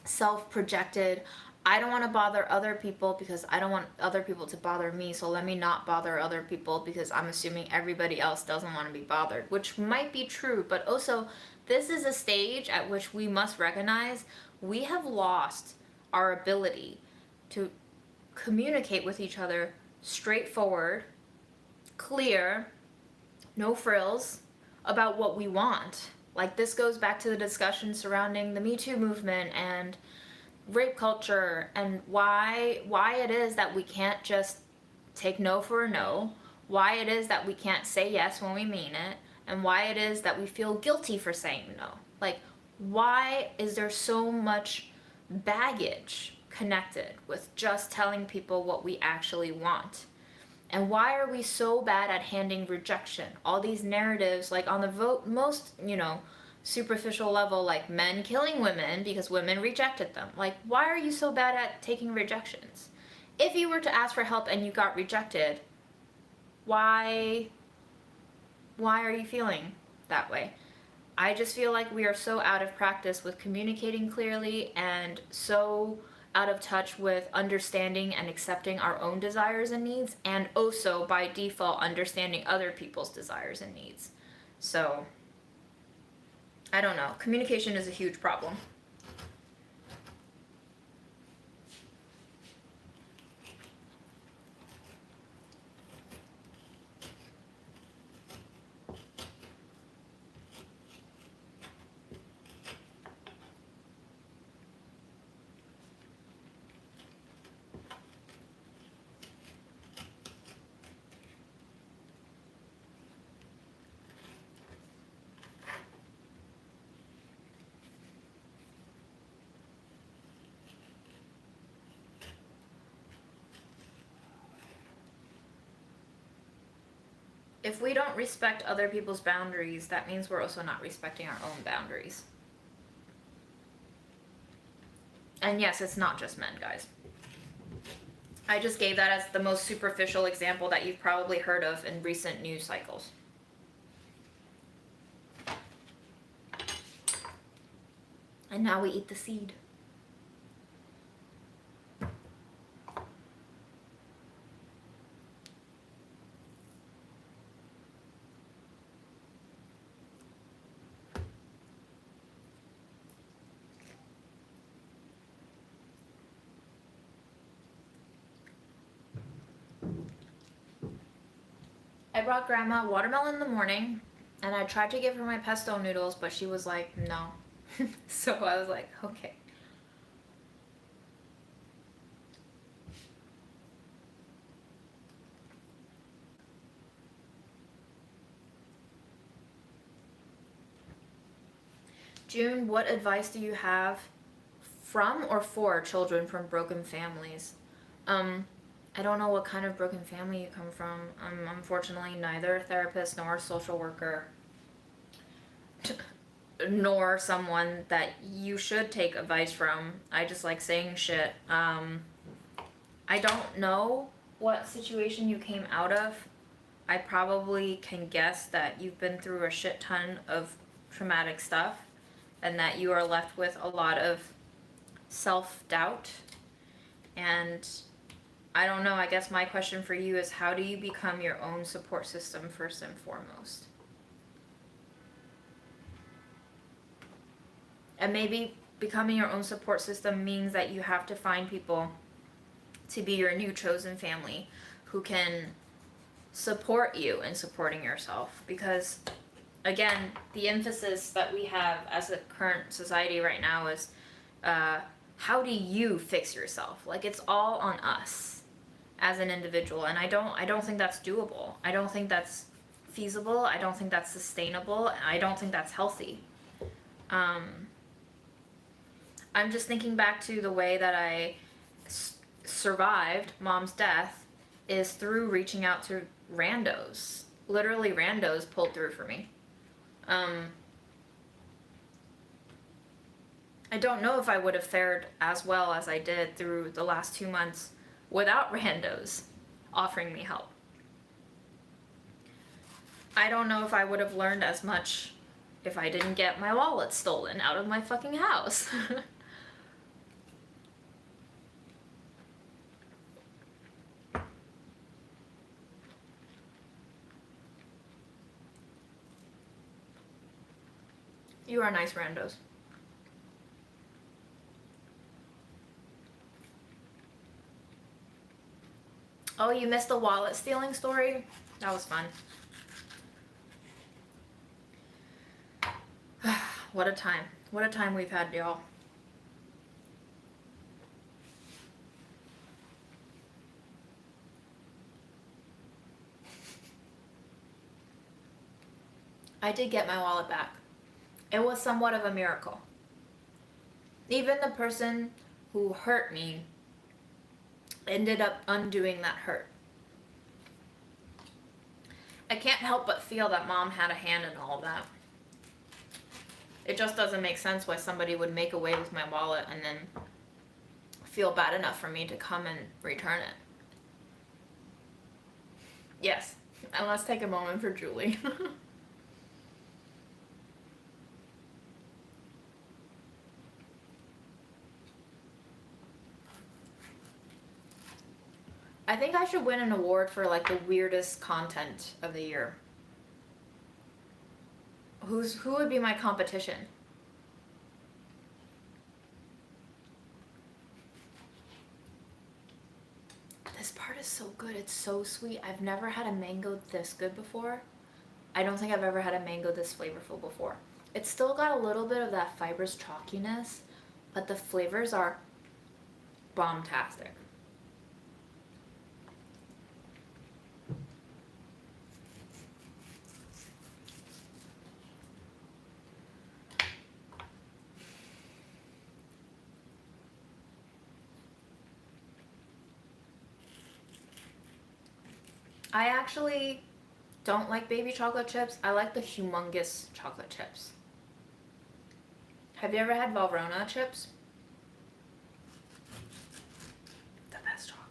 self-projected, I don't want to bother other people because I don't want other people to bother me, so let me not bother other people because I'm assuming everybody else doesn't want to be bothered, which might be true, but also this is a stage at which we must recognize we have lost our ability to communicate with each other straightforward, clear, no frills about what we want. Like, this goes back to the discussion surrounding the Me Too movement and rape culture and why it is that we can't just take no for a no, why it is that we can't say yes when we mean it, and why it is that we feel guilty for saying no. Like, why is there so much baggage connected with just telling people what we actually want? And why are we so bad at handing rejection? All these narratives, like on the most, superficial level, like men killing women because women rejected them. Like, why are you so bad at taking rejections? If you were to ask for help and you got rejected, why are you feeling that way? I just feel like we are so out of practice with communicating clearly and so out of touch with understanding and accepting our own desires and needs, and also by default understanding other people's desires and needs. So I don't know. Communication is a huge problem. If we don't respect other people's boundaries, that means we're also not respecting our own boundaries. And yes, it's not just men, guys. I just gave that as the most superficial example that you've probably heard of in recent news cycles. And now we eat the seed. I brought Grandma watermelon in the morning, and I tried to give her my pesto noodles, but she was like, no. So I was like, okay. June, what advice do you have from or for children from broken families? I don't know what kind of broken family you come from. I'm unfortunately neither a therapist nor a social worker, nor someone that you should take advice from. I just like saying shit. I don't know what situation you came out of. I probably can guess that you've been through a shit ton of traumatic stuff and that you are left with a lot of self-doubt. And I don't know, I guess my question for you is, how do you become your own support system first and foremost? And maybe becoming your own support system means that you have to find people to be your new chosen family who can support you in supporting yourself. Because again, the emphasis that we have as a current society right now is how do you fix yourself? Like, it's all on us as an individual, and I don't think that's doable. I don't think that's feasible. I don't think that's sustainable, and I don't think that's healthy. I'm just thinking back to the way that I survived Mom's death is through reaching out to randos. Literally, randos pulled through for me. I don't know if I would have fared as well as I did through the last 2 months without randos offering me help. I don't know if I would have learned as much if I didn't get my wallet stolen out of my fucking house. You are nice randos. Oh, you missed the wallet stealing story? That was fun. What a time. What a time we've had, y'all. I did get my wallet back. It was somewhat of a miracle. Even the person who hurt me ended up undoing that hurt. I can't help but feel that Mom had a hand in all of that. It just doesn't make sense why somebody would make away with my wallet and then feel bad enough for me to come and return it. Yes, and let's take a moment for Julie. I think I should win an award for like the weirdest content of the year. Who would be my competition? This part is so good. It's so sweet. I've never had a mango this good before. I don't think I've ever had a mango this flavorful before. It's still got a little bit of that fibrous chalkiness, but the flavors are bombastic. I actually don't like baby chocolate chips. I like the humongous chocolate chips. Have you ever had Valrhona chips? The best chocolate.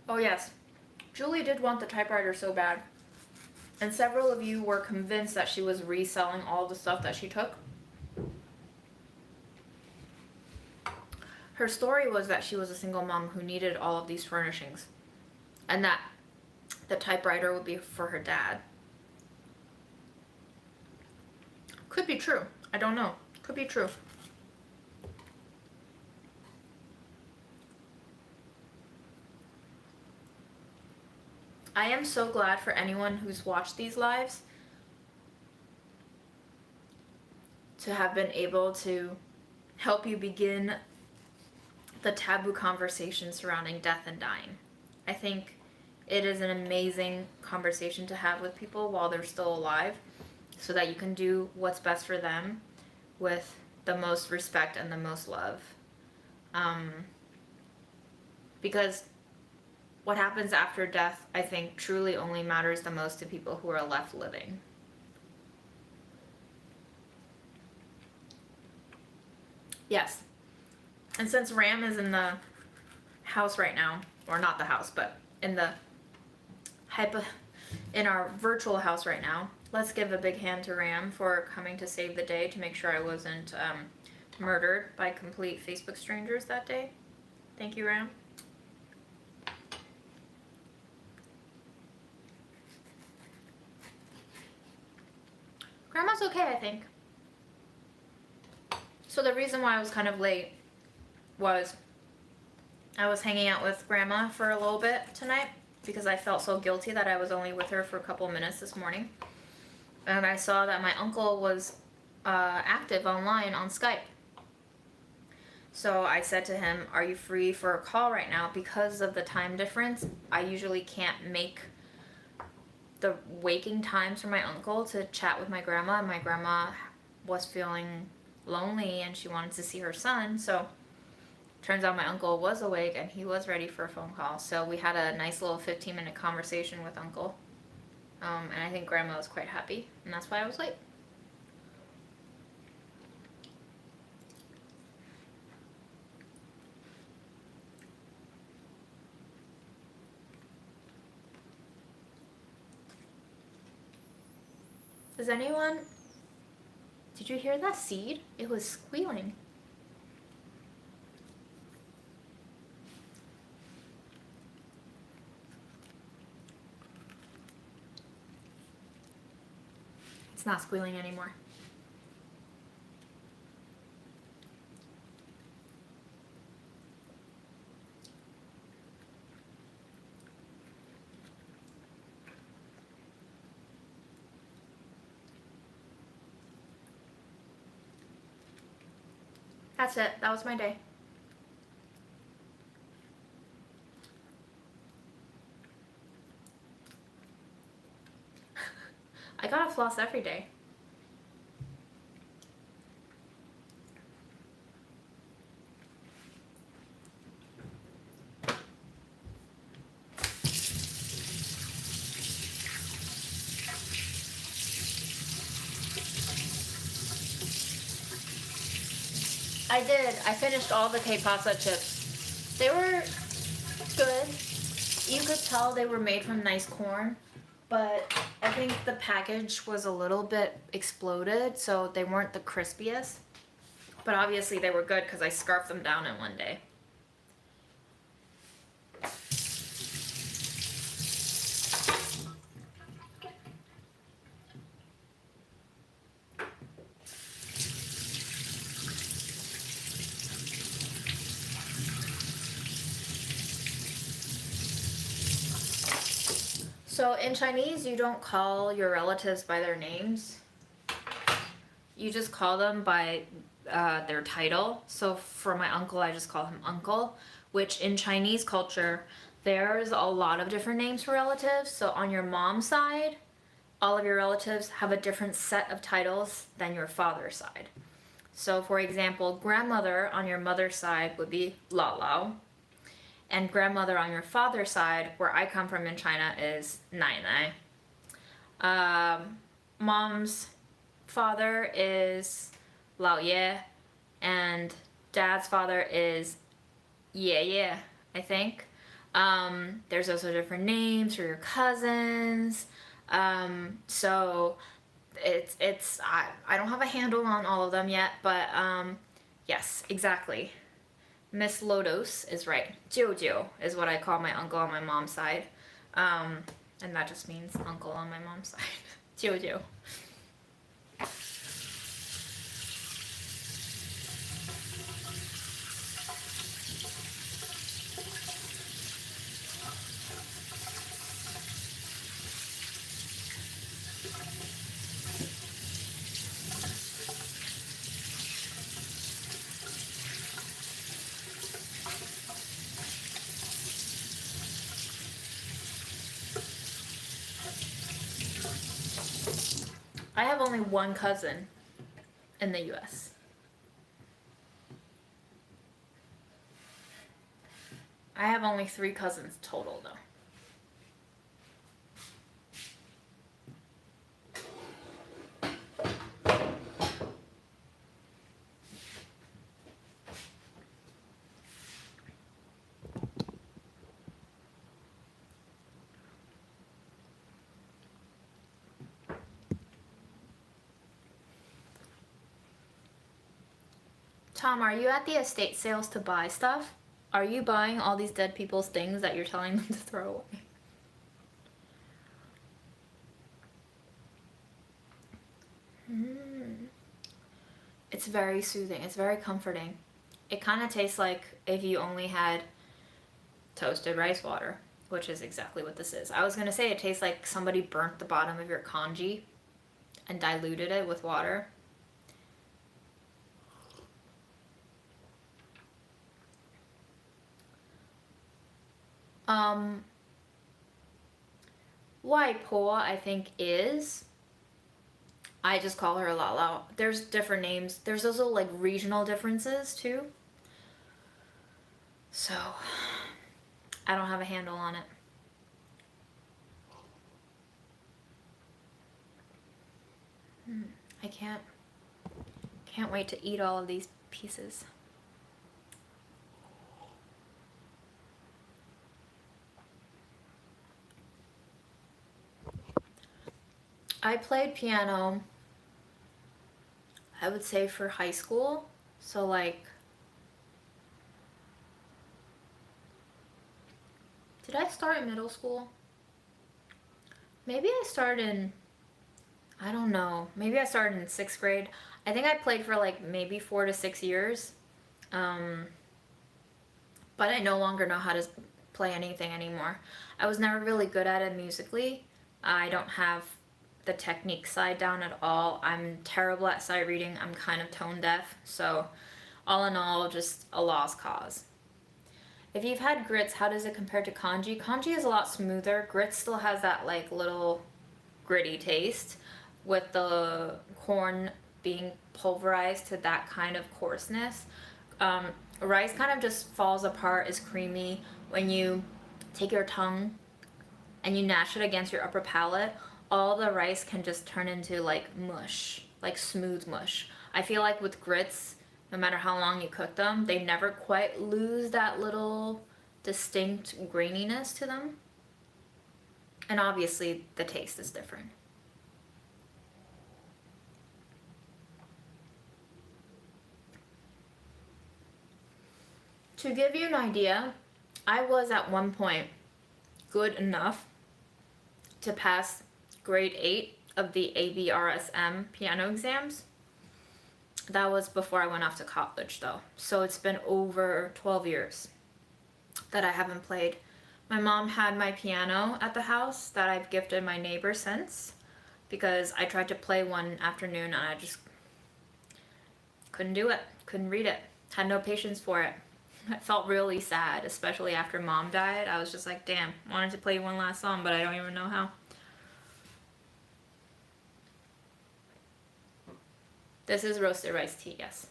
Oh yes, Julie did want the typewriter so bad. And several of you were convinced that she was reselling all the stuff that she took. Her story was that she was a single mom who needed all of these furnishings. And that the typewriter would be for her dad. Could be true. I don't know. Could be true. I am so glad for anyone who's watched these lives to have been able to help you begin the taboo conversation surrounding death and dying. I think it is an amazing conversation to have with people while they're still alive, so that you can do what's best for them with the most respect and the most love. Because what happens after death, I think, truly only matters the most to people who are left living. Yes. And since Ram is in the house right now, or not the house, but in the in our virtual house right now, let's give a big hand to Ram for coming to save the day to make sure I wasn't murdered by complete Facebook strangers that day. Thank you, Ram. Grandma's okay, I think. So the reason why I was kind of late was I was hanging out with Grandma for a little bit tonight because I felt so guilty that I was only with her for a couple of minutes this morning. And I saw that my uncle was active online on Skype. So I said to him, "Are you free for a call right now?" Because of the time difference, I usually can't make the waking times for my uncle to chat with my grandma. And my grandma was feeling lonely and she wanted to see her son. So turns out my uncle was awake and he was ready for a phone call. So we had a nice little 15-minute conversation with Uncle. And I think Grandma was quite happy, and that's why I was late. Does anyone... Did you hear that seed? It was squealing. It's not squealing anymore. That's it. That was my day. I gotta floss every day. I did. I finished all the K-pasta chips. They were good. You could tell they were made from nice corn, but I think the package was a little bit exploded, so they weren't the crispiest. But obviously they were good because I scarfed them down in one day. So in Chinese, you don't call your relatives by their names. You just call them by their title. So for my uncle, I just call him uncle, which in Chinese culture, there's a lot of different names for relatives. So on your mom's side, all of your relatives have a different set of titles than your father's side. So for example, grandmother on your mother's side would be Lao Lao. And grandmother on your father's side, where I come from in China, is Nai Nai. Mom's father is Lao Ye, and dad's father is Ye Ye, I think. There's also different names for your cousins. So it's I don't have a handle on all of them yet, but yes, exactly. Miss Lodos is right. Jojo is what I call my uncle on my mom's side. And that just means uncle on my mom's side. Jojo. I have only one cousin in the US. I have only 3 cousins total, though. Tom, are you at the estate sales to buy stuff? Are you buying all these dead people's things that you're telling them to throw away? It's very soothing. It's very comforting. It kind of tastes like if you only had toasted rice water, which is exactly what this is. I was going to say it tastes like somebody burnt the bottom of your congee and diluted it with water. Waipoa, I think, is... I just call her Lala. There's different names. There's also, like, regional differences, too. So, I don't have a handle on it. I can't wait to eat all of these pieces. I played piano, I would say, for high school. So, like, did I start in middle school? Maybe I started in, I don't know, maybe I started in 6th grade. I think I played for like maybe 4 to 6 years. But I no longer know how to play anything anymore. I was never really good at it musically. I don't have the technique side down at all. I'm terrible at sight reading. I'm kind of tone deaf. So all in all, just a lost cause. If you've had grits, how does it compare to congee? Congee is a lot smoother. Grits still has that like little gritty taste with the corn being pulverized to that kind of coarseness. Rice kind of just falls apart, is creamy when you take your tongue and you gnash it against your upper palate. All the rice can just turn into like mush, like smooth mush. I feel like with grits, no matter how long you cook them, they never quite lose that little distinct graininess to them. And obviously the taste is different. To give you an idea, I was at one point good enough to pass grade 8 of the ABRSM piano exams. That was before I went off to college though. So it's been over 12 years that I haven't played. My mom had my piano at the house that I've gifted my neighbor since, because I tried to play one afternoon and I just couldn't do it, couldn't read it, had no patience for it. I felt really sad, especially after Mom died. I was just like, damn, wanted to play one last song, but I don't even know how. This is roasted rice tea, yes.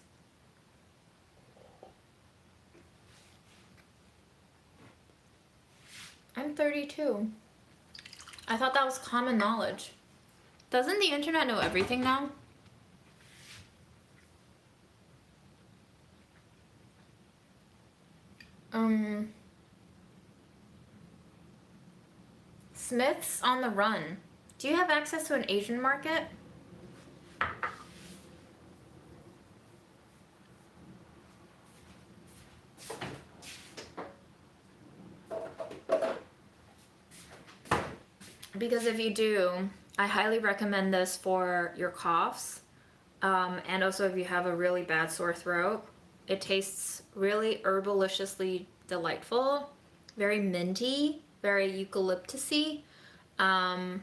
I'm 32. I thought that was common knowledge. Doesn't the internet know everything now? Smith's on the run. Do you have access to an Asian market? Because if you do, I highly recommend this for your coughs, and also if you have a really bad sore throat. It tastes really herbaliciously delightful, very minty, very eucalyptusy, and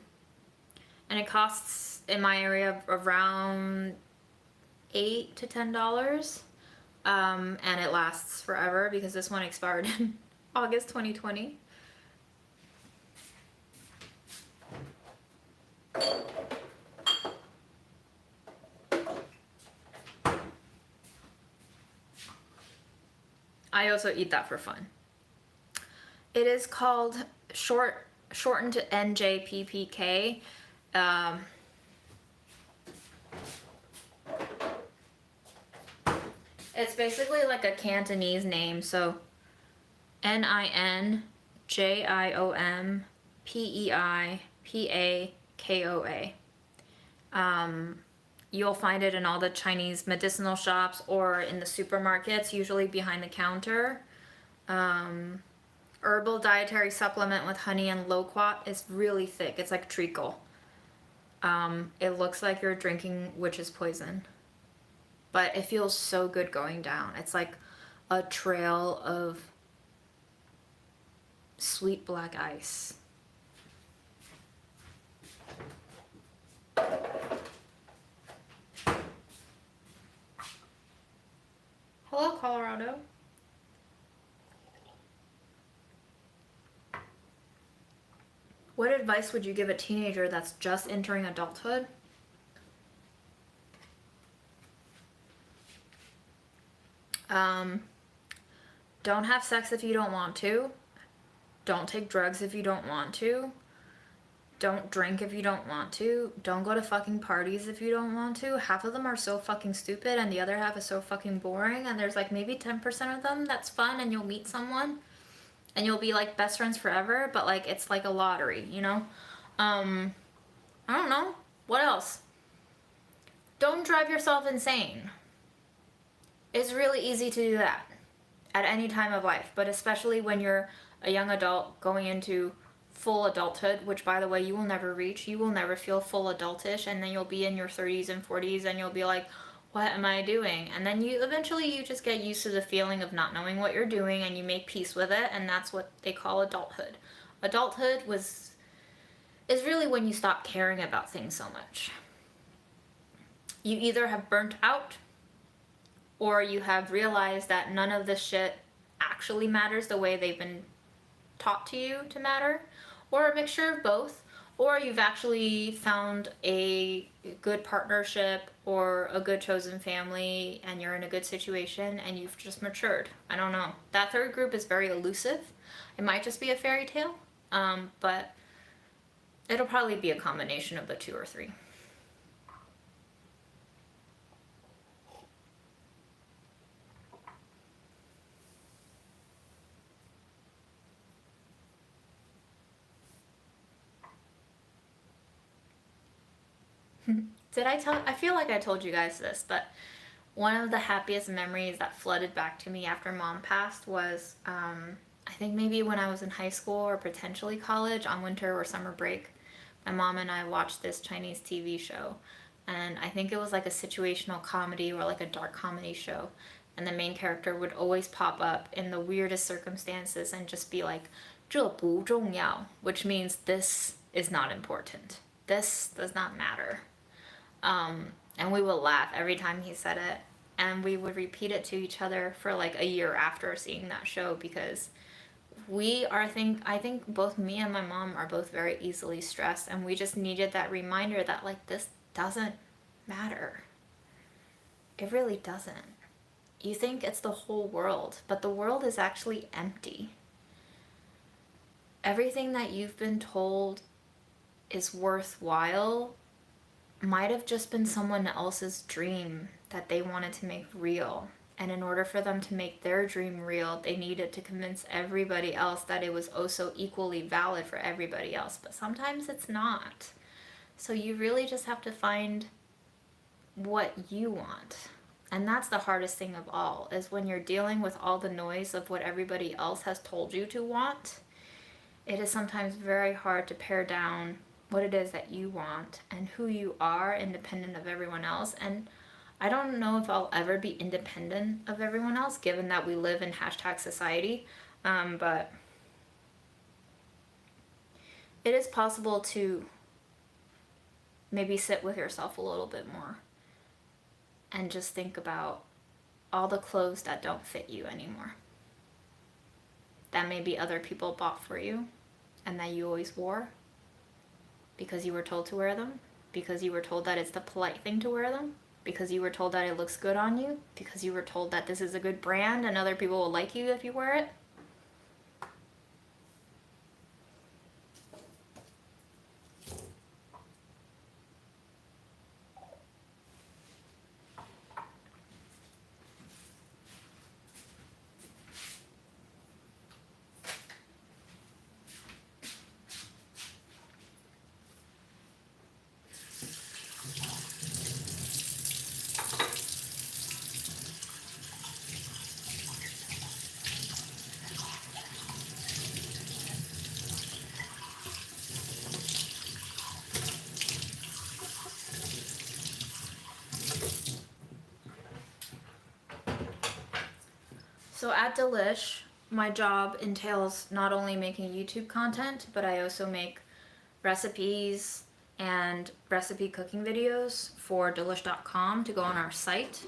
it costs in my area around $8 to $10, and it lasts forever because this one expired in August 2020. I also eat that for fun. It is called shortened to NJPPK. It's basically like a Cantonese name, so NINJIOMPEIPAKOA. You'll find it in all the Chinese medicinal shops or in the supermarkets, usually behind the counter. Herbal dietary supplement with honey and loquat is really thick. It's like treacle. It looks like you're drinking witch's poison. But it feels so good going down. It's like a trail of sweet black ice. Hello, Colorado. What advice would you give a teenager that's just entering adulthood? Don't have sex if you don't want to. Don't take drugs if you don't want to. Don't drink if you don't want to. Don't go to fucking parties if you don't want to. Half of them are so fucking stupid and the other half is so fucking boring, and there's like maybe 10% of them that's fun and you'll meet someone and you'll be like best friends forever, but like it's like a lottery, you know? I don't know. What else? Don't drive yourself insane. It's really easy to do that at any time of life, but especially when you're a young adult going into full adulthood, which by the way you will never reach. You will never feel full adultish, and then you'll be in your 30s and 40s and you'll be like, what am I doing? And then you eventually just get used to the feeling of not knowing what you're doing and you make peace with it, and that's what they call adulthood. Adulthood is really when you stop caring about things so much. You either have burnt out or you have realized that none of this shit actually matters the way they've been taught to you to matter, or a mixture of both, or you've actually found a good partnership or a good chosen family and you're in a good situation and you've just matured. I don't know. That third group is very elusive. It might just be a fairy tale, but it'll probably be a combination of the two or three. I feel like I told you guys this, but one of the happiest memories that flooded back to me after mom passed was, I think maybe when I was in high school or potentially college on winter or summer break, my mom and I watched this Chinese TV show, and I think it was like a situational comedy or like a dark comedy show, and the main character would always pop up in the weirdest circumstances and just be like, 这不重要, which means this is not important. This does not matter. And we would laugh every time he said it, and we would repeat it to each other for like a year after seeing that show, because I think both me and my mom are both very easily stressed, and we just needed that reminder that like this doesn't matter. It really doesn't. You think it's the whole world, but the world is actually empty. Everything that you've been told is worthwhile might have just been someone else's dream that they wanted to make real. And in order for them to make their dream real, they needed to convince everybody else that it was also equally valid for everybody else. But sometimes it's not. So you really just have to find what you want. And that's the hardest thing of all, is when you're dealing with all the noise of what everybody else has told you to want. It is sometimes very hard to pare down what it is that you want and who you are independent of everyone else. And I don't know if I'll ever be independent of everyone else, given that we live in #society, but it is possible to maybe sit with yourself a little bit more and just think about all the clothes that don't fit you anymore, that maybe other people bought for you and that you always wore because you were told to wear them, because you were told that it's the polite thing to wear them. because you were told that it looks good on you, because you were told that this is a good brand and other people will like you if you wear it. So at Delish, my job entails not only making YouTube content, but I also make recipes and recipe cooking videos for Delish.com to go on our site.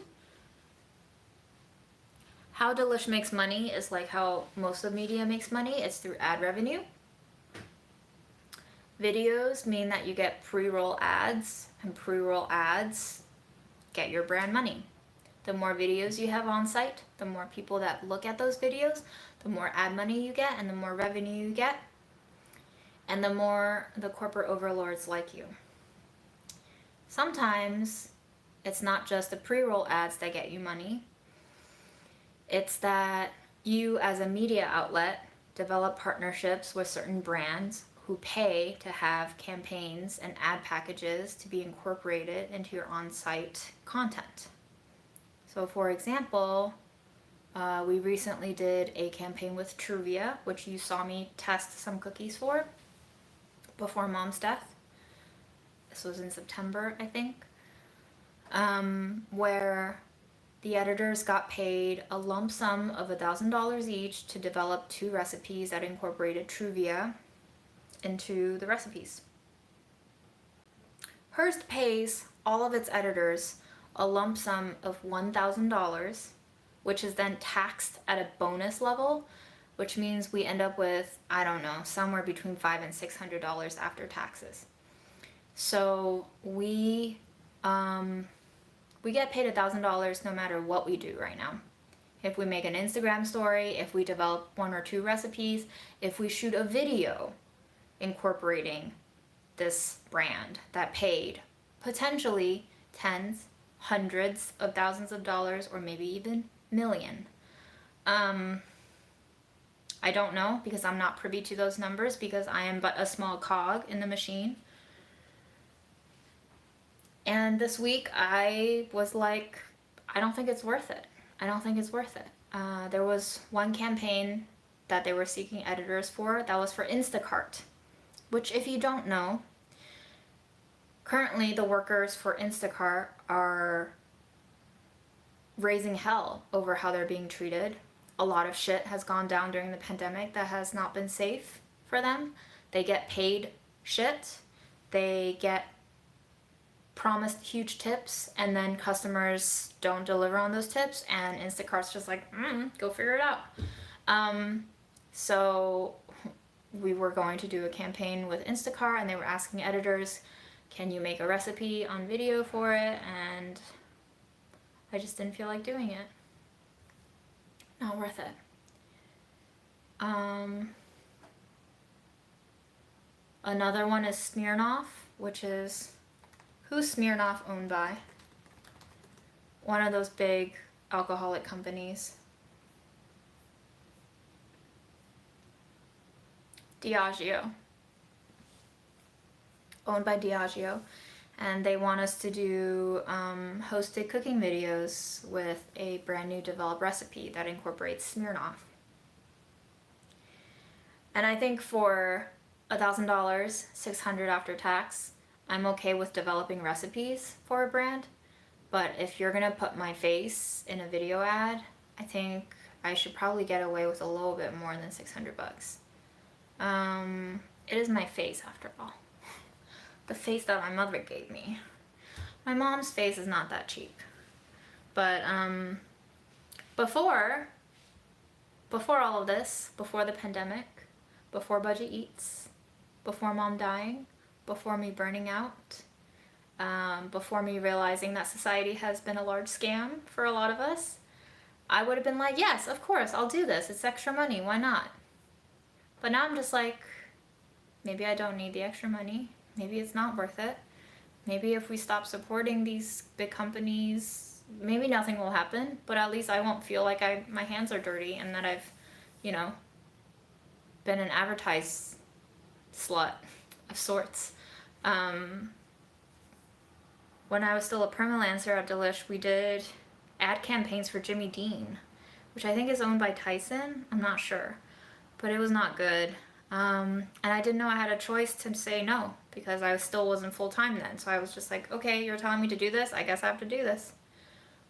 How Delish makes money is like how most of media makes money. It's through ad revenue. Videos mean that you get pre-roll ads, and pre-roll ads get your brand money. The more videos you have on site, the more people that look at those videos, the more ad money you get and the more revenue you get, and the more the corporate overlords like you. Sometimes it's not just the pre-roll ads that get you money. It's that you as a media outlet develop partnerships with certain brands who pay to have campaigns and ad packages to be incorporated into your on-site content. So for example, we recently did a campaign with Truvia, which you saw me test some cookies for before Mom's death. This was in September, I think, where the editors got paid a lump sum of $1,000 each to develop 2 recipes that incorporated Truvia into the recipes. Hearst pays all of its editors a lump sum of $1,000, which is then taxed at a bonus level, which means we end up with, I don't know, somewhere between $500 and $600 after taxes. So we get paid $1,000 no matter what we do right now. If we make an Instagram story, if we develop 1 or 2 recipes, if we shoot a video incorporating this brand that paid potentially tens, hundreds of thousands of dollars, or maybe even million. I don't know because I'm not privy to those numbers because I am but a small cog in the machine. And this week I was like, I don't think it's worth it. I don't think it's worth it. There was one campaign that they were seeking editors for that was for Instacart, which if you don't know, currently the workers for Instacart are raising hell over how they're being treated. A lot of shit has gone down during the pandemic that has not been safe for them. They get paid shit. They get promised huge tips and then customers don't deliver on those tips and Instacart's just like, go figure it out. So we were going to do a campaign with Instacart and they were asking editors, can you make a recipe on video for it? And I just didn't feel like doing it. Not worth it. Another one is Smirnoff, which is, who's Smirnoff owned by? One of those big alcoholic companies. Diageo. Owned by Diageo. And they want us to do hosted cooking videos with a brand new developed recipe that incorporates Smirnoff. And I think for $1,000, $600 after tax, I'm okay with developing recipes for a brand. But if you're gonna put my face in a video ad, I think I should probably get away with a little bit more than $600. It is my face after all. The face that my mother gave me. My mom's face is not that cheap. But before all of this, before the pandemic, before Budget Eats, before Mom dying, before me burning out, before me realizing that society has been a large scam for a lot of us, I would have been like, yes, of course, I'll do this. It's extra money. Why not? But now I'm just like, maybe I don't need the extra money. Maybe it's not worth it. Maybe if we stop supporting these big companies, maybe nothing will happen, but at least I won't feel like my hands are dirty and that I've, you know, been an advertised slut of sorts. When I was still a permalancer at Delish, we did ad campaigns for Jimmy Dean, which I think is owned by Tyson. I'm not sure, but it was not good. And I didn't know I had a choice to say no because I still wasn't full-time then. So I was just like, okay, you're telling me to do this. I guess I have to do this.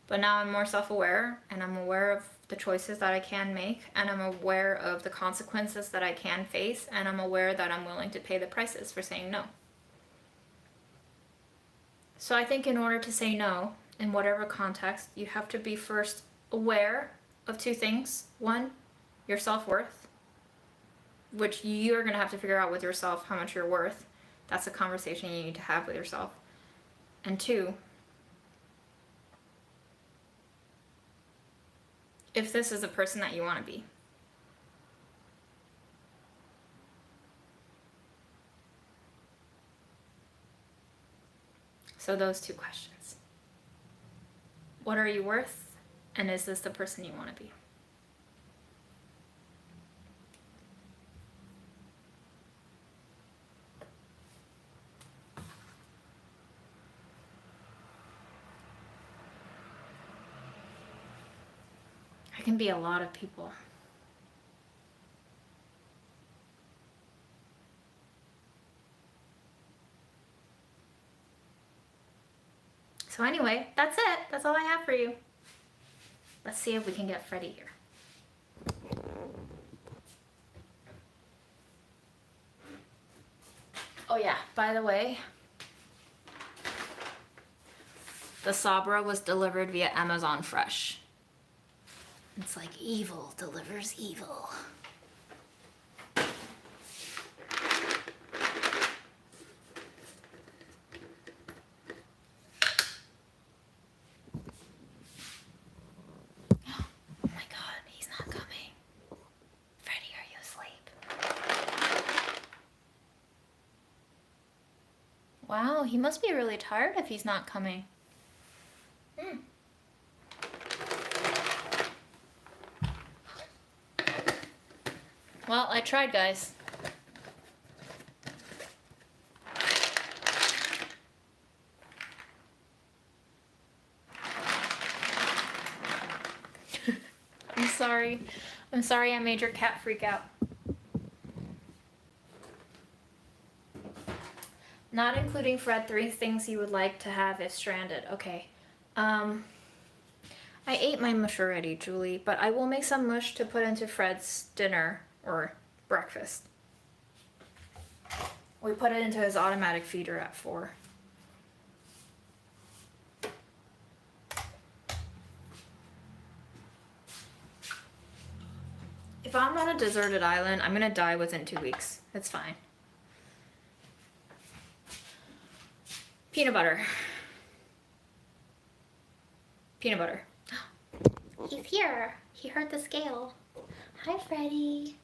But now I'm more self-aware and I'm aware of the choices that I can make and I'm aware of the consequences that I can face and I'm aware that I'm willing to pay the prices for saying no. So I think in order to say no, in whatever context, you have to be first aware of two things. One, your self-worth, which you're going to have to figure out with yourself how much you're worth. That's a conversation you need to have with yourself. And two, if this is the person that you want to be. So those two questions. What are you worth? And is this the person you want to be? I can be a lot of people. So anyway, that's it. That's all I have for you. Let's see if we can get Freddie here. Oh yeah, by the way, the Sabra was delivered via Amazon Fresh. It's like evil delivers evil. Oh my God, he's not coming. Freddie, are you asleep? Wow, he must be really tired if he's not coming. Well, I tried, guys. I'm sorry. I'm sorry I made your cat freak out. Not including Fred, 3 things you would like to have if stranded. Okay. I ate my mush already, Julie, but I will make some mush to put into Fred's dinner or breakfast. We put it into his automatic feeder at 4. If I'm on a deserted island, I'm gonna die within 2 weeks. It's fine. Peanut butter. Peanut butter. He's here. He heard the scale. Hi, Freddie.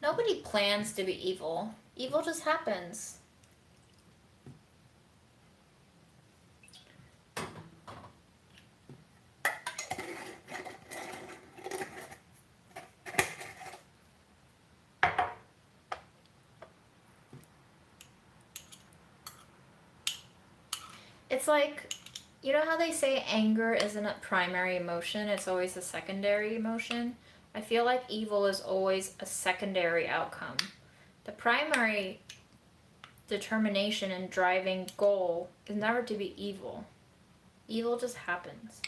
Nobody plans to be evil. Evil just happens. It's like, you know how they say anger isn't a primary emotion, it's always a secondary emotion? I feel like evil is always a secondary outcome. The primary determination and driving goal is never to be evil. Evil just happens.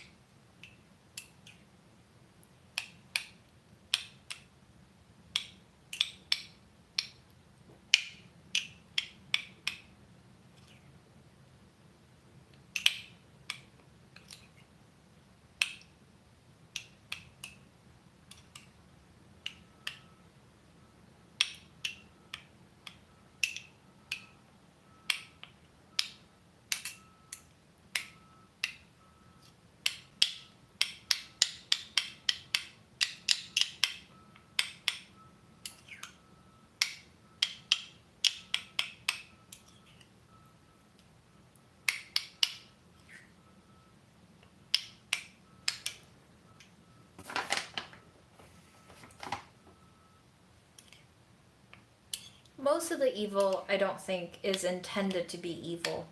Most of the evil, I don't think, is intended to be evil.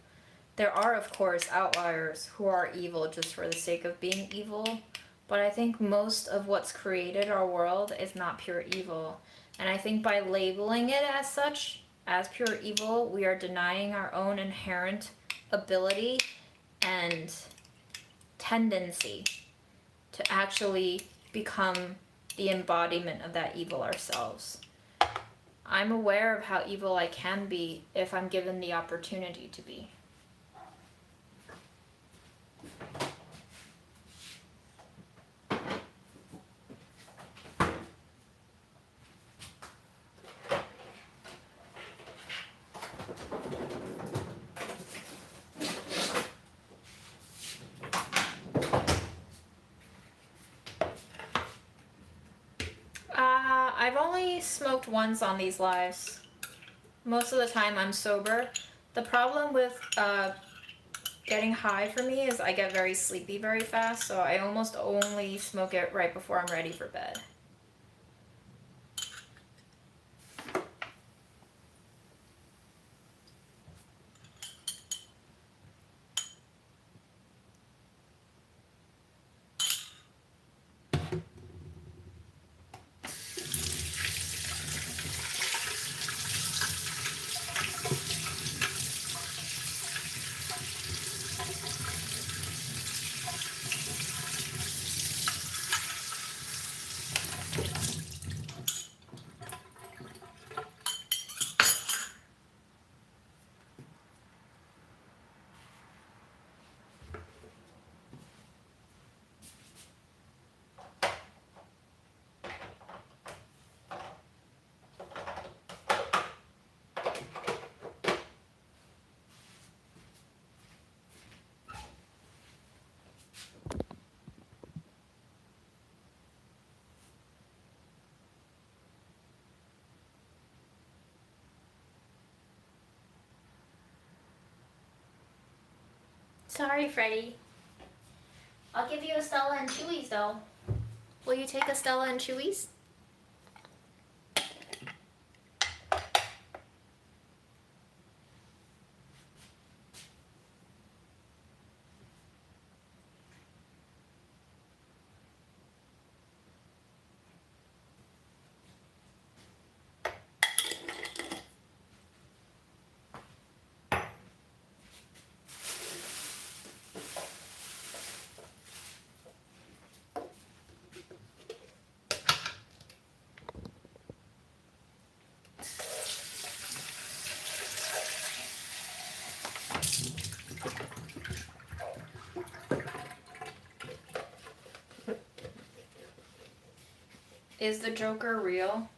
There are, of course, outliers who are evil just for the sake of being evil, but I think most of what's created our world is not pure evil. And I think by labeling it as such, as pure evil, we are denying our own inherent ability and tendency to actually become the embodiment of that evil ourselves. I'm aware of how evil I can be if I'm given the opportunity to be. I've only smoked once on these lives. Most of the time I'm sober. The problem with getting high for me is I get very sleepy very fast, so I almost only smoke it right before I'm ready for bed. Sorry, Freddie. I'll give you a Stella and Chewy's, though. Will you take a Stella and Chewy's? Is the Joker real?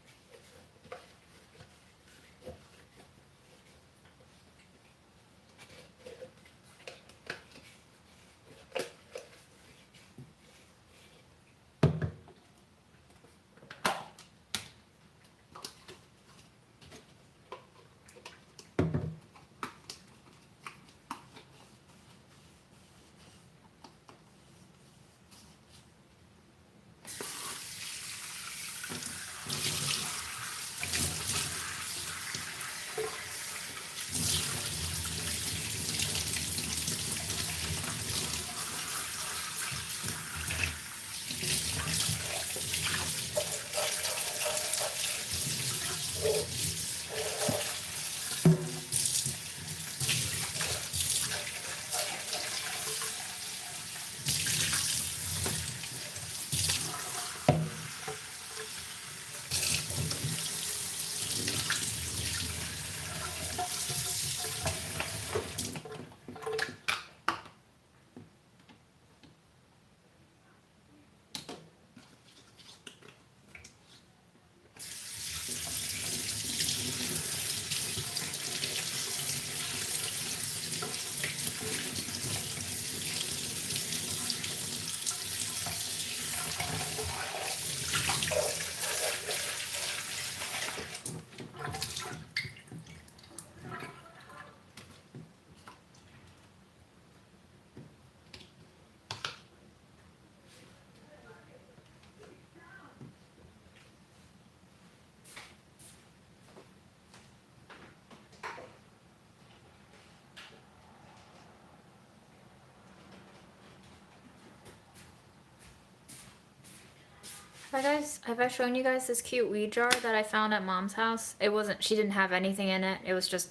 Have I shown you guys this cute weed jar that I found at Mom's house? She didn't have anything in it. It was just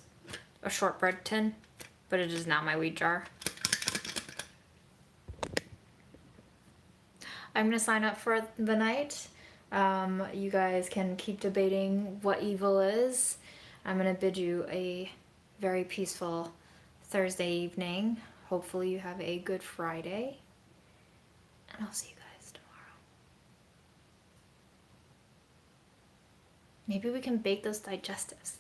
a shortbread tin, but it is now my weed jar. I'm gonna sign up for the night. You guys can keep debating what evil is. I'm gonna bid you a very peaceful Thursday evening. Hopefully you have a good Friday. And I'll see you guys tomorrow. Maybe we can bake those digestives.